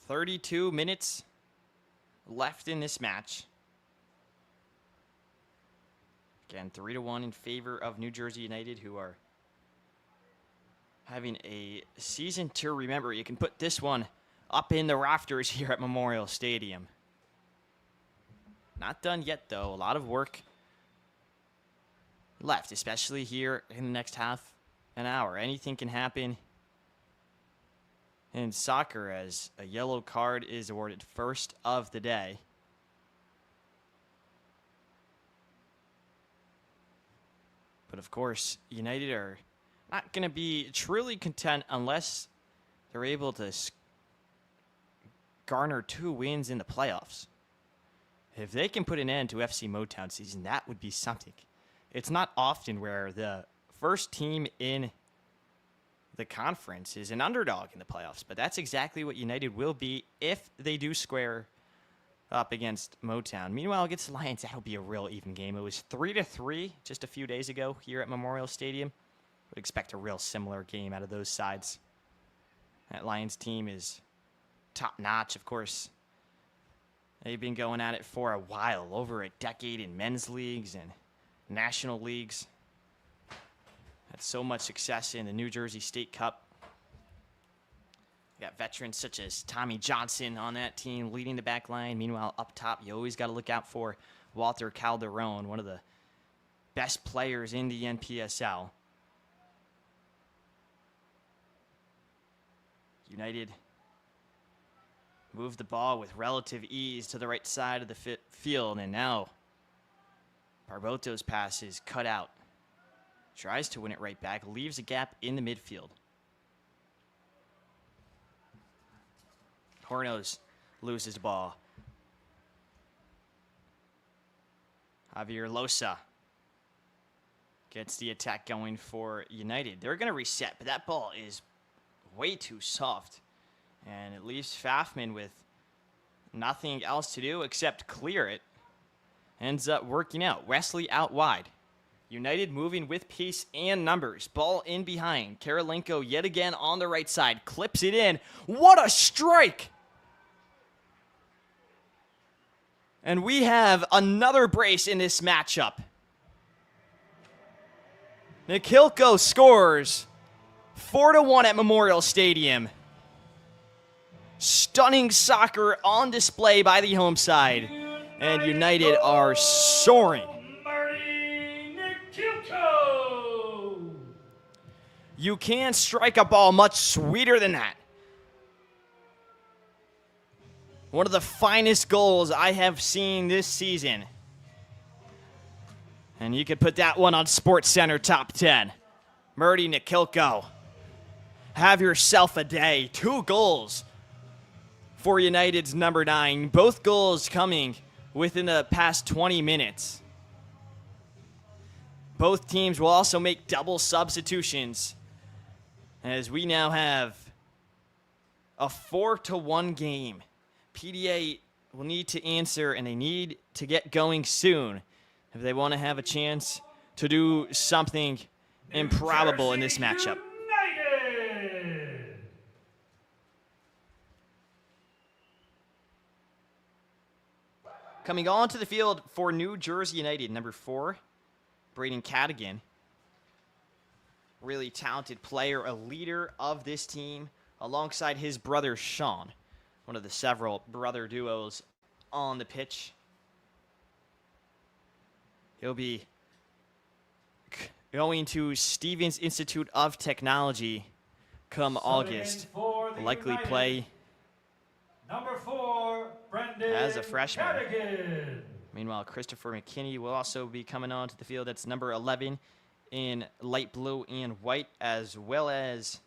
"32 minutes left in this match." Again, 3-1 in favor of New Jersey United, who are having a season to remember. You can put this one up in the rafters here at Memorial Stadium. Not done yet, though. A lot of work left, especially here in the next half an hour. Anything can happen in soccer as a yellow card is awarded first of the day. But of course, United are not going to be truly content unless they're able to garner 2 wins in the playoffs. If they can put an end to FC Motown season, that would be something. It's not often where the first team in the conference is an underdog in the playoffs, but that's exactly what United will be if they do square up against Motown. Meanwhile, against the Lions, that'll be a real even game. It was 3-3 just a few days ago here at Memorial Stadium. Would expect a real similar game out of those sides. That Lions team is top-notch, of course. They've been going at it for a while, over a decade in men's leagues and national leagues. Had so much success in the New Jersey State Cup. You got veterans such as Tommy Johnson on that team leading the back line. Meanwhile, up top, you always got to look out for Walter Calderon, one of the best players in the NPSL. United moved the ball with relative ease to the right side of the field, and now Barboto's pass is cut out. Tries to win it right back, leaves a gap in the midfield. Hornos loses the ball. Javier Losa gets the attack going for United. They're going to reset, but that ball is way too soft. And it leaves Fafman with nothing else to do except clear it. Ends up working out. Wesley out wide. United moving with pace and numbers. Ball in behind. Karolinko yet again on the right side. Clips it in. What a strike! And we have another brace in this matchup. Nikilko scores 4-1 at Memorial Stadium. Stunning soccer on display by the home side. And United are soaring. Marty Nikilko! You can strike a ball much sweeter than that. One of the finest goals I have seen this season. And you could put that one on SportsCenter Top 10. Murdy Nikilko. Have yourself a day. 2 goals for United's number 9. Both goals coming within the past 20 minutes. Both teams will also make double substitutions, as we now have a 4-1 game. PDA will need to answer, and they need to get going soon if they want to have a chance to do something improbable in this matchup. United! Coming onto the field for New Jersey United, number 4, Braden Cadigan. Really talented player, a leader of this team, alongside his brother Sean, one of the several brother duos on the pitch. He'll be going to Stevens Institute of Technology come August. For the Likely United, play number 4, Brendan as a freshman. Cadigan. Meanwhile, Christopher McKinney will also be coming onto the field. That's number 11 in light blue and white, as well as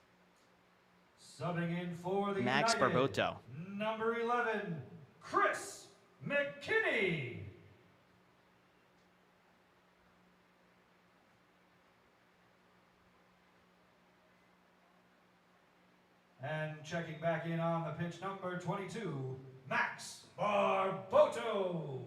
Subbing in for the Max United, Barboto. number 11, Chris McKinney. And checking back in on the pitch, number 22, Max Barboto.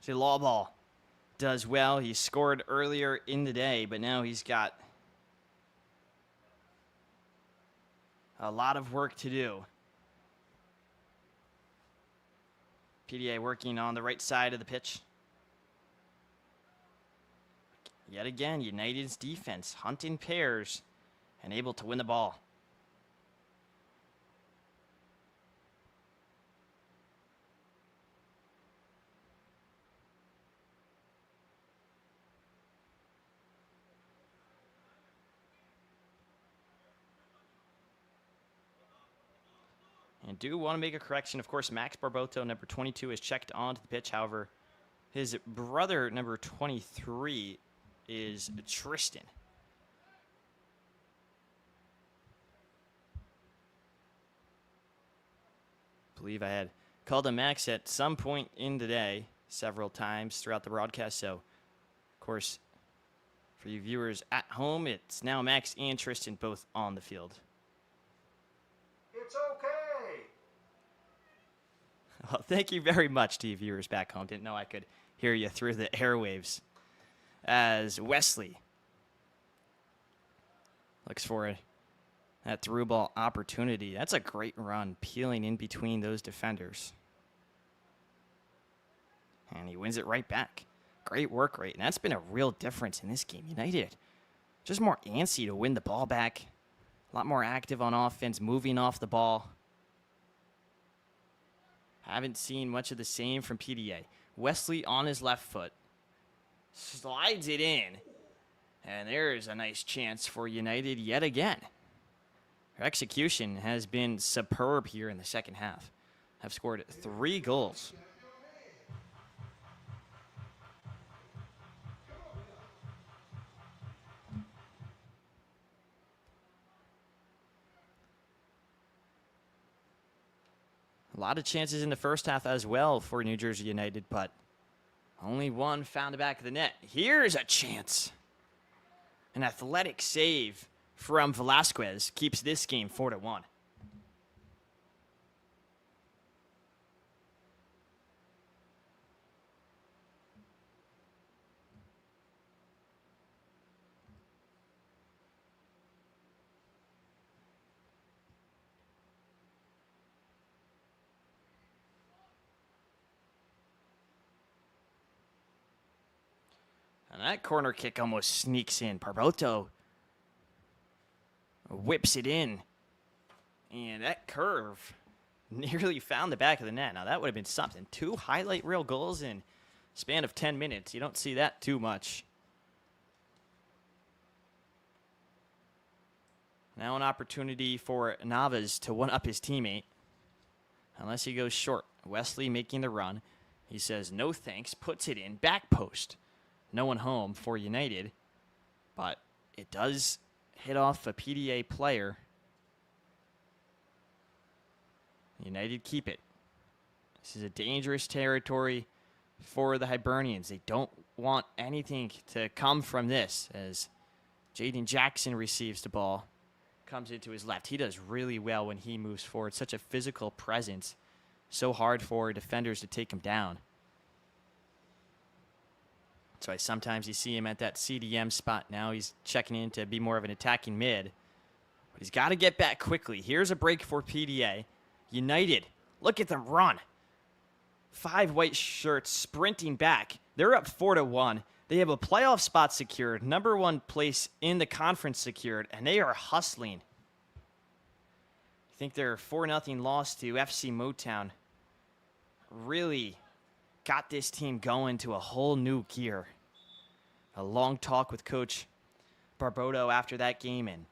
Lawball does well. He scored earlier in the day, but now he's got a lot of work to do. PDA working on the right side of the pitch. Yet again, United's defense hunting pairs and able to win the ball. And do want to make a correction. Of course, Max Barboto, number 22, is checked onto the pitch. However, his brother, number 23, is Tristan. I believe I had called him Max at some point in the day, several times throughout the broadcast. So, of course, for you viewers at home, it's now Max and Tristan both on the field. It's okay. Well, thank you very much to you viewers back home. Didn't know I could hear you through the airwaves. As Wesley looks for that through ball opportunity. That's a great run, peeling in between those defenders. And he wins it right back. Great work rate, and that's been a real difference in this game. United just more antsy to win the ball back. A lot more active on offense, moving off the ball. Haven't seen much of the same from PDA. Wesley on his left foot. Slides it in. And there's a nice chance for United yet again. Their execution has been superb here in the second half. have scored 3 goals. A lot of chances in the first half as well for New Jersey United, but only one found the back of the net. Here's a chance. An athletic save from Velasquez keeps this game 4-1. And that corner kick almost sneaks in. Barboto whips it in. And that curve nearly found the back of the net. Now, that would have been something. 2 highlight reel goals in a span of 10 minutes. You don't see that too much. Now an opportunity for Navas to one-up his teammate. Unless he goes short. Wesley making the run. He says, no thanks. Puts it in. Back post. No one home for United, but it does hit off a PDA player. United keep it. This is a dangerous territory for the Hibernians. They don't want anything to come from this as Jaden Jackson receives the ball, comes into his left. He does really well when he moves forward. Such a physical presence. So hard for defenders to take him down. That's why sometimes you see him at that CDM spot. Now he's checking in to be more of an attacking mid. But he's got to get back quickly. Here's a break for PDA. United, look at them run. 5 white shirts sprinting back. They're up 4-1. They have a playoff spot secured, number 1 place in the conference secured, and they are hustling. I think their 4-0 loss to FC Motown really got this team going to a whole new gear. A long talk with Coach Barboto after that game, and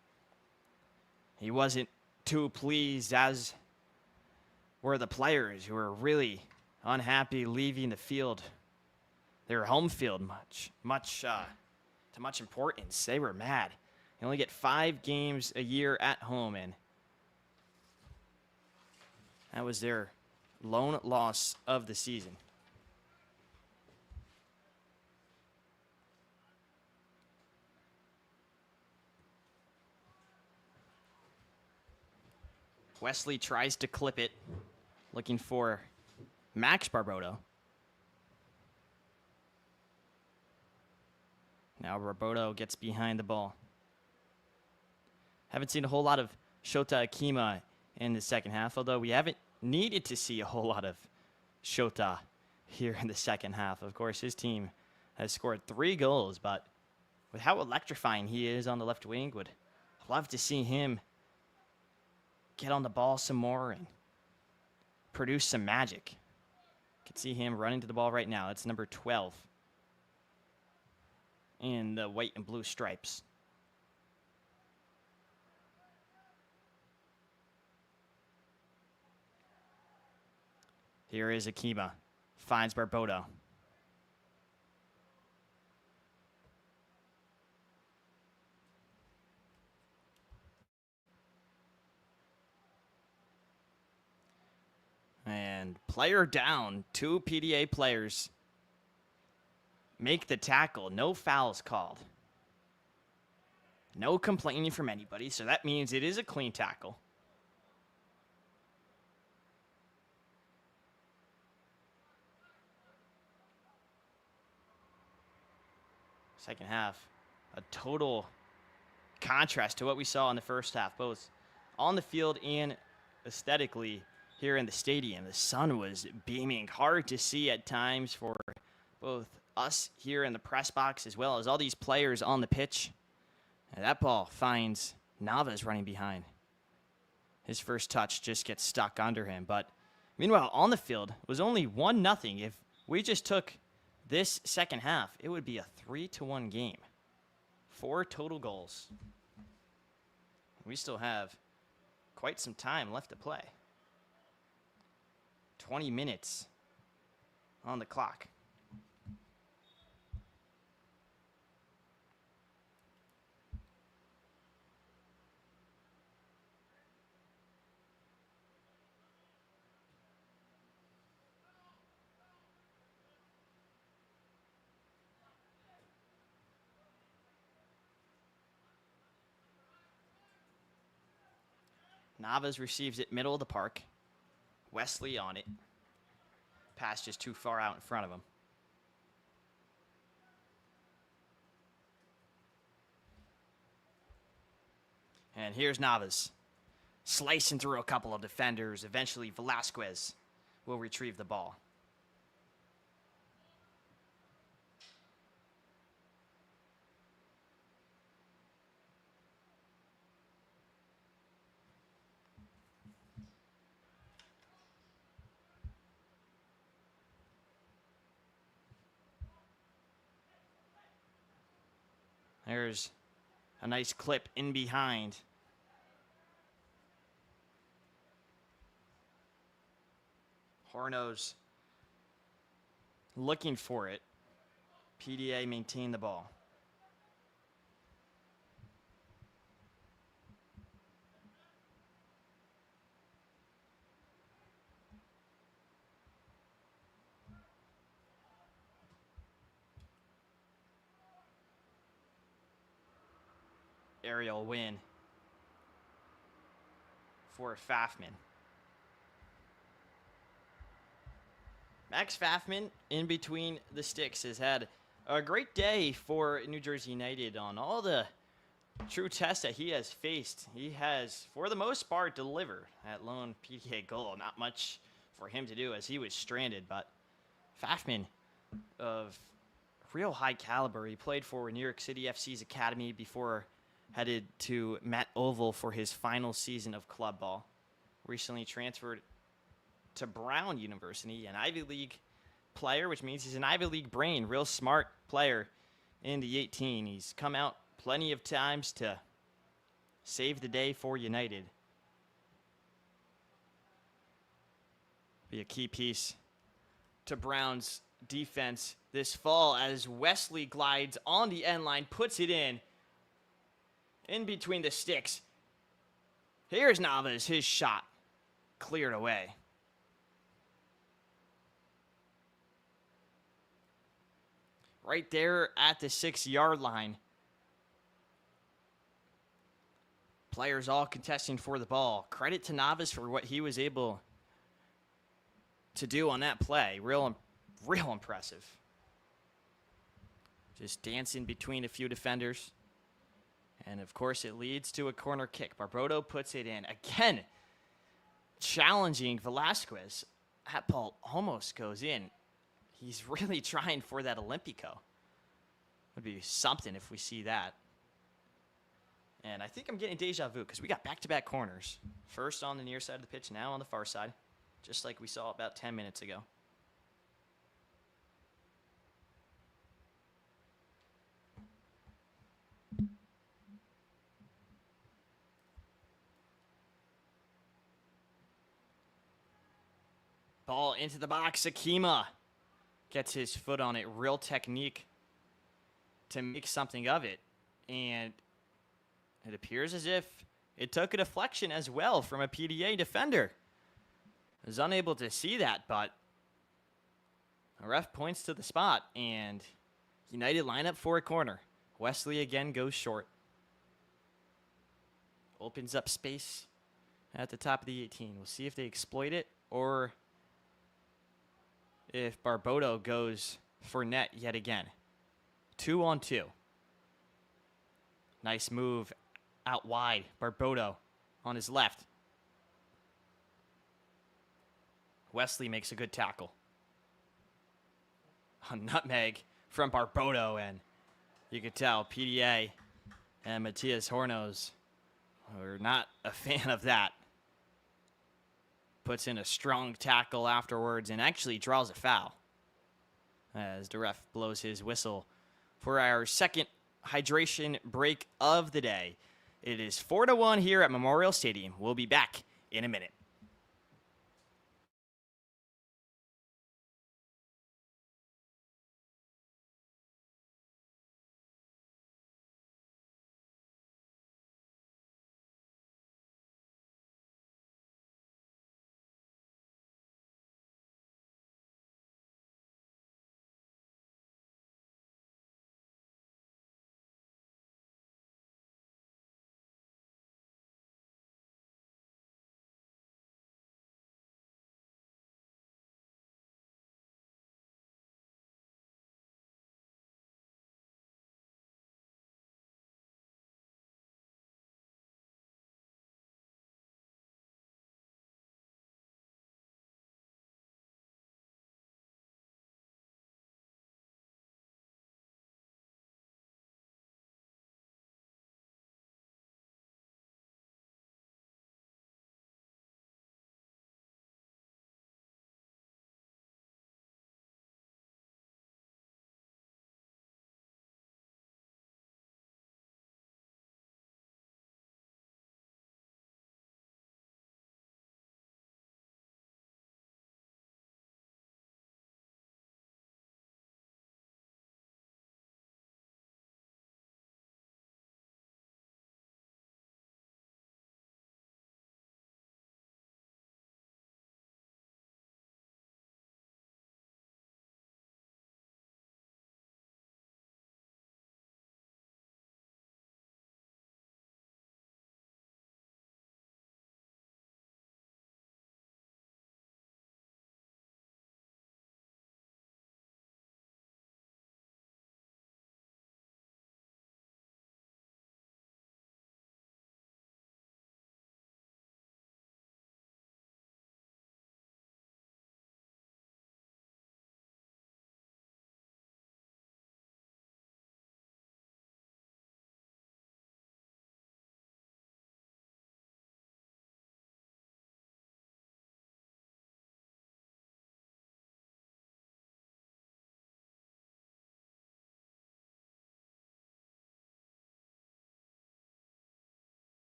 he wasn't too pleased, as were the players who were really unhappy leaving the field. Their home field to much importance. They were mad. They only get 5 games a year at home, and that was their lone loss of the season. Wesley tries to clip it, looking for Max Barboto. Now Barboto gets behind the ball. Haven't seen a whole lot of Shota Akima in the second half, although we haven't needed to see a whole lot of Shota here in the second half. Of course, his team has scored 3 goals, but with how electrifying he is on the left wing, would love to see him get on the ball some more and produce some magic. Can see him running to the ball right now. That's number 12 in the white and blue stripes. Here is Akima. Finds Barboto. And player down. 2 PDA players make the tackle. No fouls called. No complaining from anybody, so that means it is a clean tackle. Second half, a total contrast to what we saw in the first half, both on the field and aesthetically here in the stadium. The sun was beaming, hard to see at times for both us here in the press box as well as all these players on the pitch. And that ball finds Navas running behind. His first touch just gets stuck under him. But meanwhile, on the field, it was only 1-0. If we just took this second half, it would be a 3-1 game. 4 total goals. We still have quite some time left to play. 20 minutes on the clock. Navas receives it middle of the park. Wesley on it. Pass just too far out in front of him. And here's Navas. Slicing through a couple of defenders. Eventually, Velasquez will retrieve the ball. There's a nice clip in behind. Hornos looking for it. PDA maintain the ball. Aerial win for Pfaffman. Max Pfaffman, in between the sticks, has had a great day for New Jersey United on all the true tests that he has faced. He has, for the most part, delivered that lone PDA goal. Not much for him to do as he was stranded, but Pfaffman of real high caliber. He played for New York City FC's academy before headed to Matt Oval for his final season of club ball. Recently transferred to Brown University, an Ivy League player, which means he's an Ivy League brain, real smart player in the 18. He's come out plenty of times to save the day for United. Be a key piece to Brown's defense this fall as Wesley glides on the end line, puts it in between the sticks. Here's Navas, his shot cleared away. Right there at the 6-yard line. Players all contesting for the ball. Credit to Navas for what he was able to do on that play. Real impressive. Just dancing between a few defenders. And, of course, it leads to a corner kick. Barboto puts it in. Again, challenging Velasquez. That ball almost goes in. He's really trying for that Olympico. Would be something if we see that. And I think I'm getting deja vu because we got back-to-back corners. First on the near side of the pitch, now on the far side. Just like we saw about 10 minutes ago. Ball into the box. Akima gets his foot on it. Real technique to make something of it. And it appears as if it took a deflection as well from a PDA defender. I was unable to see that, but a ref points to the spot, and United line up for a corner. Wesley again goes short. Opens up space at the top of the 18. We'll see if they exploit it or if Barboto goes for net yet again. 2-on-2. Nice move out wide. Barboto on his left. Wesley makes a good tackle. A nutmeg from Barboto, and you could tell PDA and Matias Hornos are not a fan of that. Puts in a strong tackle afterwards and actually draws a foul as the ref blows his whistle for our second hydration break of the day. It is 4-1 here at Memorial Stadium. We'll be back in a minute.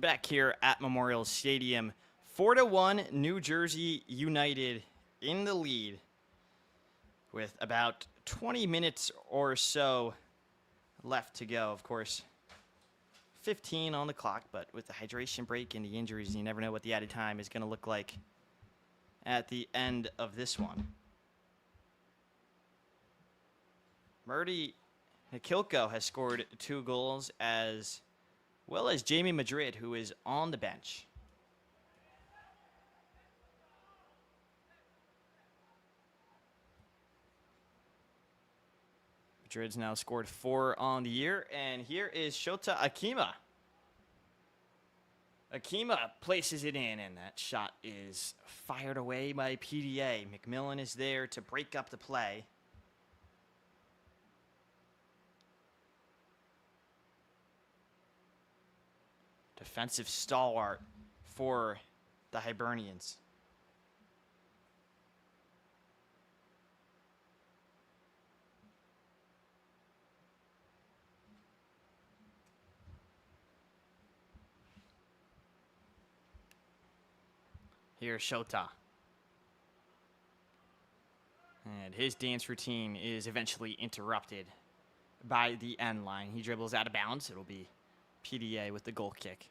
back here at Memorial Stadium. 4-1, New Jersey United in the lead with about 20 minutes or so left to go. Of course, 15 on the clock, but with the hydration break and the injuries, you never know what the added time is going to look like at the end of this one. Murdy Nikilko has scored 2 goals, as well as Jamie Madrid, who is on the bench. Madrid's now scored 4 on the year, and here is Shota Akima. Akima places it in, and that shot is fired away by PDA. McMillan is there to break up the play. Defensive stalwart for the Hibernians. Here's Shota. And his dance routine is eventually interrupted by the end line. He dribbles out of bounds. It'll be PDA with the goal kick.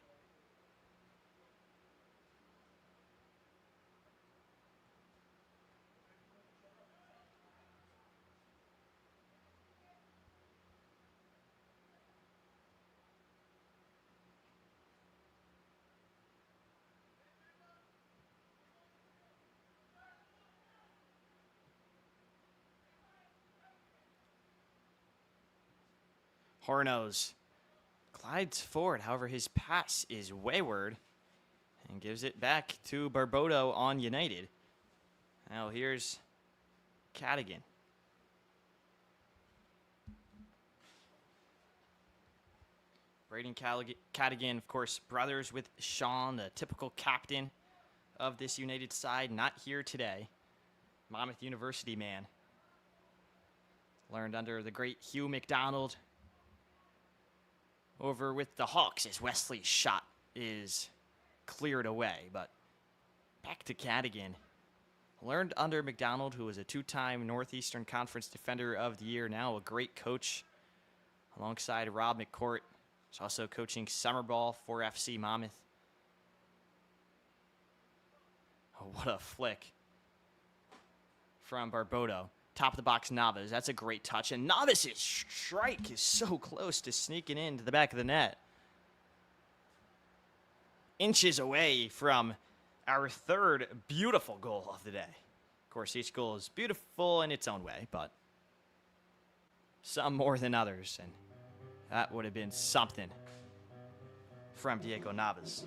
Hornos glides forward. However, his pass is wayward and gives it back to Barbodo on United. Now here's Cadigan. Braden Cadigan, of course, brothers with Sean, the typical captain of this United side, not here today. Monmouth University man. Learned under the great Hugh McDonald. Over with the Hawks as Wesley's shot is cleared away. But back to Cadigan. Learned under McDonald, who was a 2-time Northeastern Conference Defender of the Year, now a great coach alongside Rob McCourt. He's also coaching summer ball for FC Monmouth. Oh, what a flick from Barbodo. Top of the box, Navas. That's a great touch. And Navas' strike is so close to sneaking into the back of the net. Inches away from our third beautiful goal of the day. Of course, each goal is beautiful in its own way, but some more than others. And that would have been something from Diego Navas.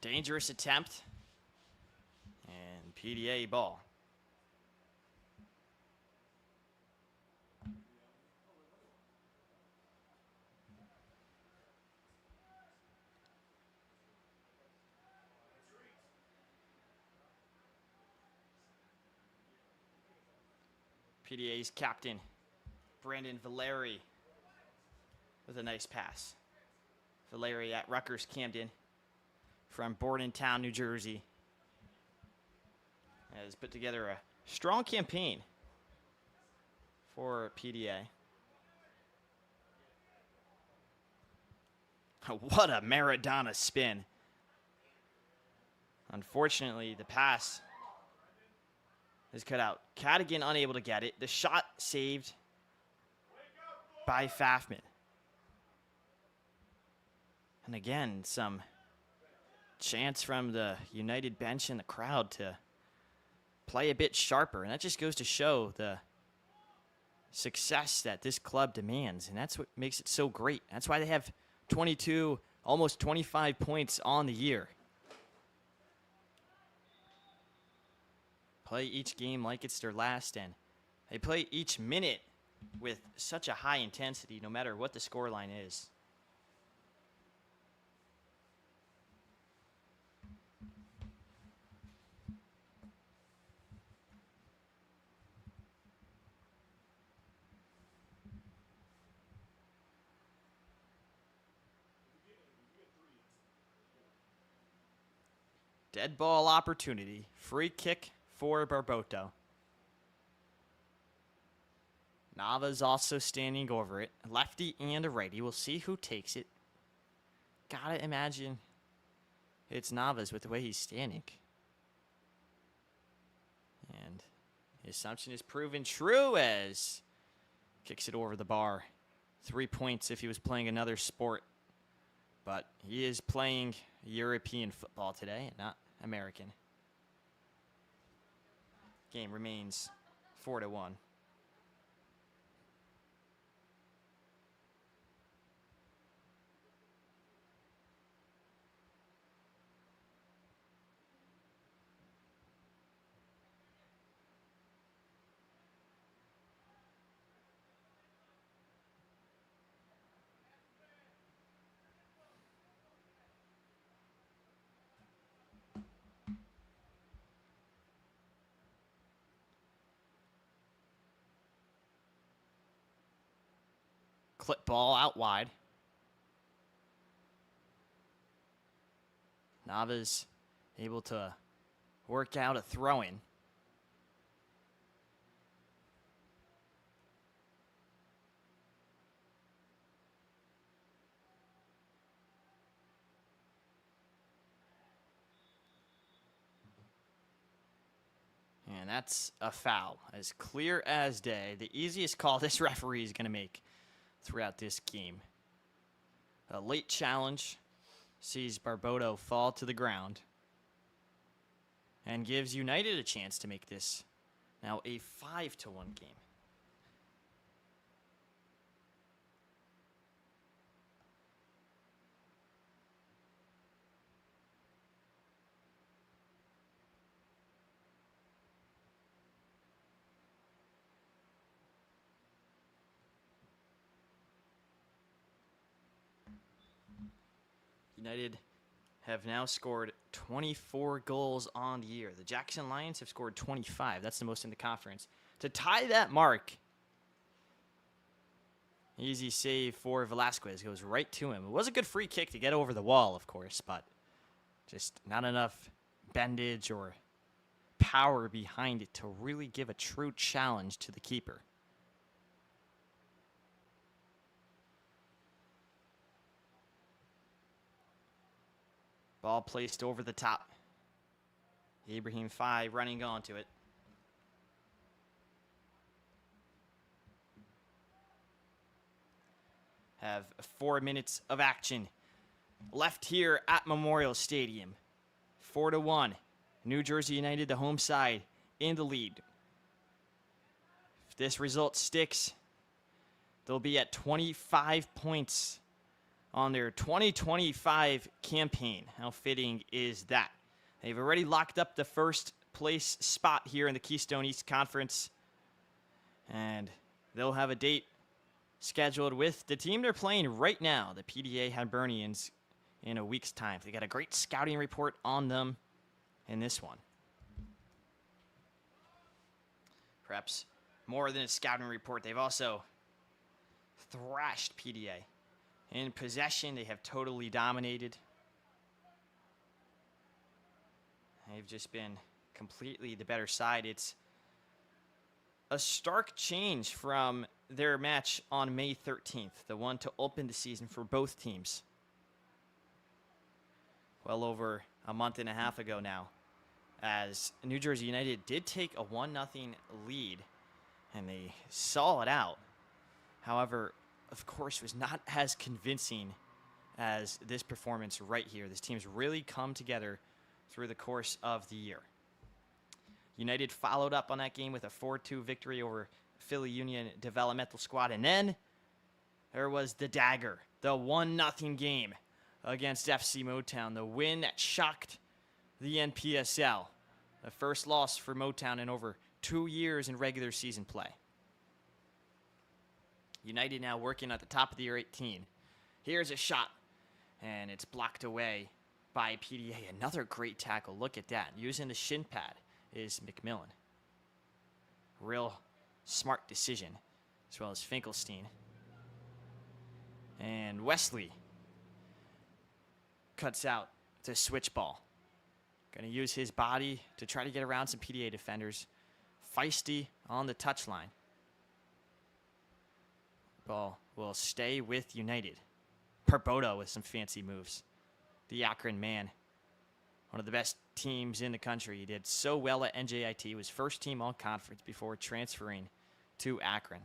Dangerous attempt. And PDA ball. PDA's captain, Brandon Valeri, with a nice pass. Valeri at Rutgers Camden from Bordentown, New Jersey, has put together a strong campaign for PDA. What a Maradona spin. Unfortunately, the pass is cut out. Cadigan unable to get it. The shot saved by Fafman. And again, some chance from the United bench and the crowd to play a bit sharper. And that just goes to show the success that this club demands. And that's what makes it so great. That's why they have 22, almost 25 points on the year. play each game like it's their last, and they play each minute with such a high intensity, no matter what the scoreline is. Dead ball opportunity. Free kick for Barboto. Nava's also standing over it. Lefty and a righty. We'll see who takes it. Gotta imagine it's Navas with the way he's standing. And the assumption is proven true as kicks it over the bar. 3 points if he was playing another sport. But he is playing European football today and not American. Game remains 4-1. Clip ball out wide. Navas able to work out a throw-in. And that's a foul, as clear as day. The easiest call this referee is going to make throughout this game. A late challenge sees Barboto fall to the ground and gives United a chance to make this now a 5-1 game. United have now scored 24 goals on the year. The Jackson Lions have scored 25. That's the most in the conference. To tie that mark, easy save for Velasquez. Goes right to him. It was a good free kick to get over the wall, of course, but just not enough bendage or power behind it to really give a true challenge to the keeper. Ball placed over the top. Ibrahim Faye running onto it. Have 4 minutes of action left here at Memorial Stadium. 4-1. New Jersey United, the home side, in the lead. If this result sticks, they'll be at 25 points on their 2025 campaign. How fitting is that? They've already locked up the first place spot here in the Keystone East Conference. And they'll have a date scheduled with the team they're playing right now, the PDA Hibernians, in a week's time. They got a great scouting report on them in this one. Perhaps more than a scouting report, they've also thrashed PDA. In possession, they have totally dominated. They've just been completely the better side. It's a stark change from their match on May 13th, the one to open the season for both teams. Well over a month and a half ago now, as New Jersey United did take a 1-0 lead, and they saw it out. However, of course, was not as convincing as this performance right here. This team's really come together through the course of the year. United followed up on that game with a 4-2 victory over Philly Union developmental squad. And then there was the dagger, the 1-0 game against FC Motown, the win that shocked the NPSL. The first loss for Motown in over 2 years in regular season play. United now working at the top of the 18. Here's a shot, and it's blocked away by PDA. Another great tackle. Look at that. Using the shin pad is McMillan. Real smart decision, as well as Finkelstein. And Wesley cuts out the switch ball. Going to use his body to try to get around some PDA defenders. Feisty on the touchline. Ball will stay with United. Barboto with some fancy moves. The Akron man. One of the best teams in the country. He did so well at NJIT. Was first team all conference before transferring to Akron.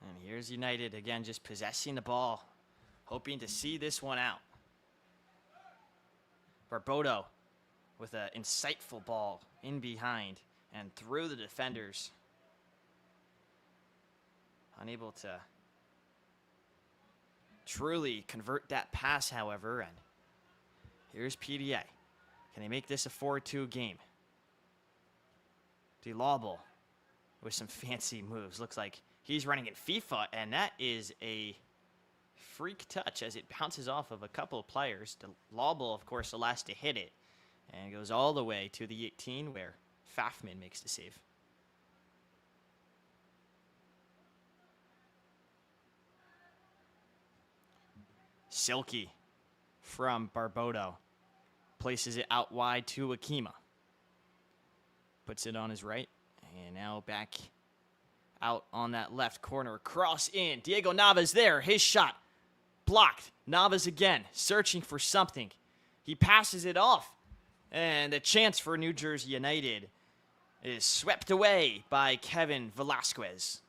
And here's United again, just possessing the ball, hoping to see this one out. Barboto with an insightful ball in behind and through the defenders. Unable to truly convert that pass, however, and here's PDA. Can they make this a 4-2 game? DeLauble with some fancy moves. Looks like he's running in FIFA, and that is a freak touch as it bounces off of a couple of players. DeLauble, of course, the last to hit it, and goes all the way to the 18 where Pfaffman makes the save. Silky from Barboto places it out wide to Akima. Puts it on his right, and now back out on that left corner. Cross in. Diego Navas there. His shot blocked. Navas again searching for something. He passes it off. And the chance for New Jersey United is swept away by Kevin Velasquez.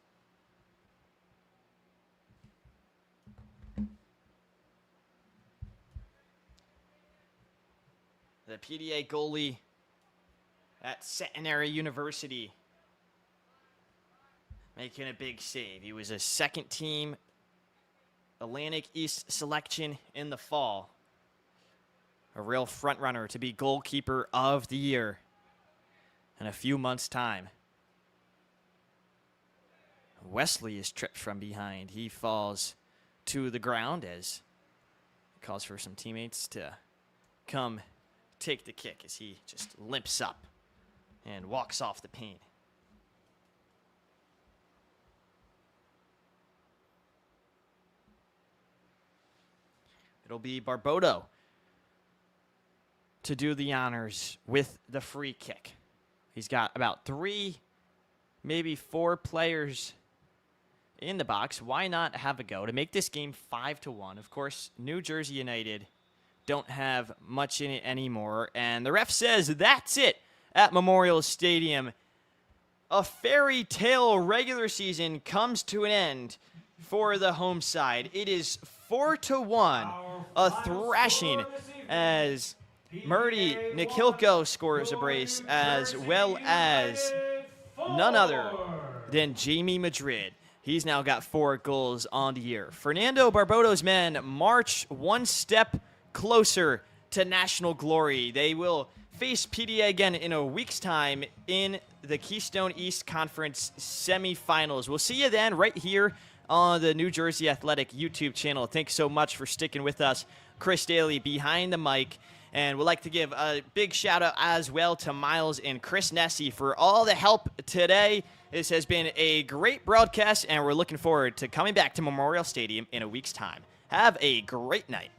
The PDA goalie at Centenary University making a big save. He was a second team Atlantic East selection in the fall. A real front runner to be goalkeeper of the year in a few months' time. Wesley is tripped from behind. He falls to the ground as he calls for some teammates to come take the kick as he just limps up and walks off the paint. It'll be Barboto to do the honors with the free kick. He's got about 3, maybe 4 players in the box. Why not have a go to make this game 5-1? Of course, New Jersey United don't have much in it anymore, and the ref says that's it at Memorial Stadium. A fairy tale regular season comes to an end for the home side. It is 4-1, a thrashing as Murdy Nikilko scores a brace, as well as none other than Jamie Madrid. He's now got 4 goals on the year. Fernando Barboto's men march one step closer to national glory. They will face PDA again in a week's time in the Keystone East Conference semifinals. We'll see you then right here on the New Jersey Athletic YouTube channel. Thanks so much for sticking with us. Chris Daly behind the mic. And we'd like to give a big shout out as well to Miles and Chris Nessie for all the help today. This has been a great broadcast, and we're looking forward to coming back to Memorial Stadium in a week's time. Have a great night.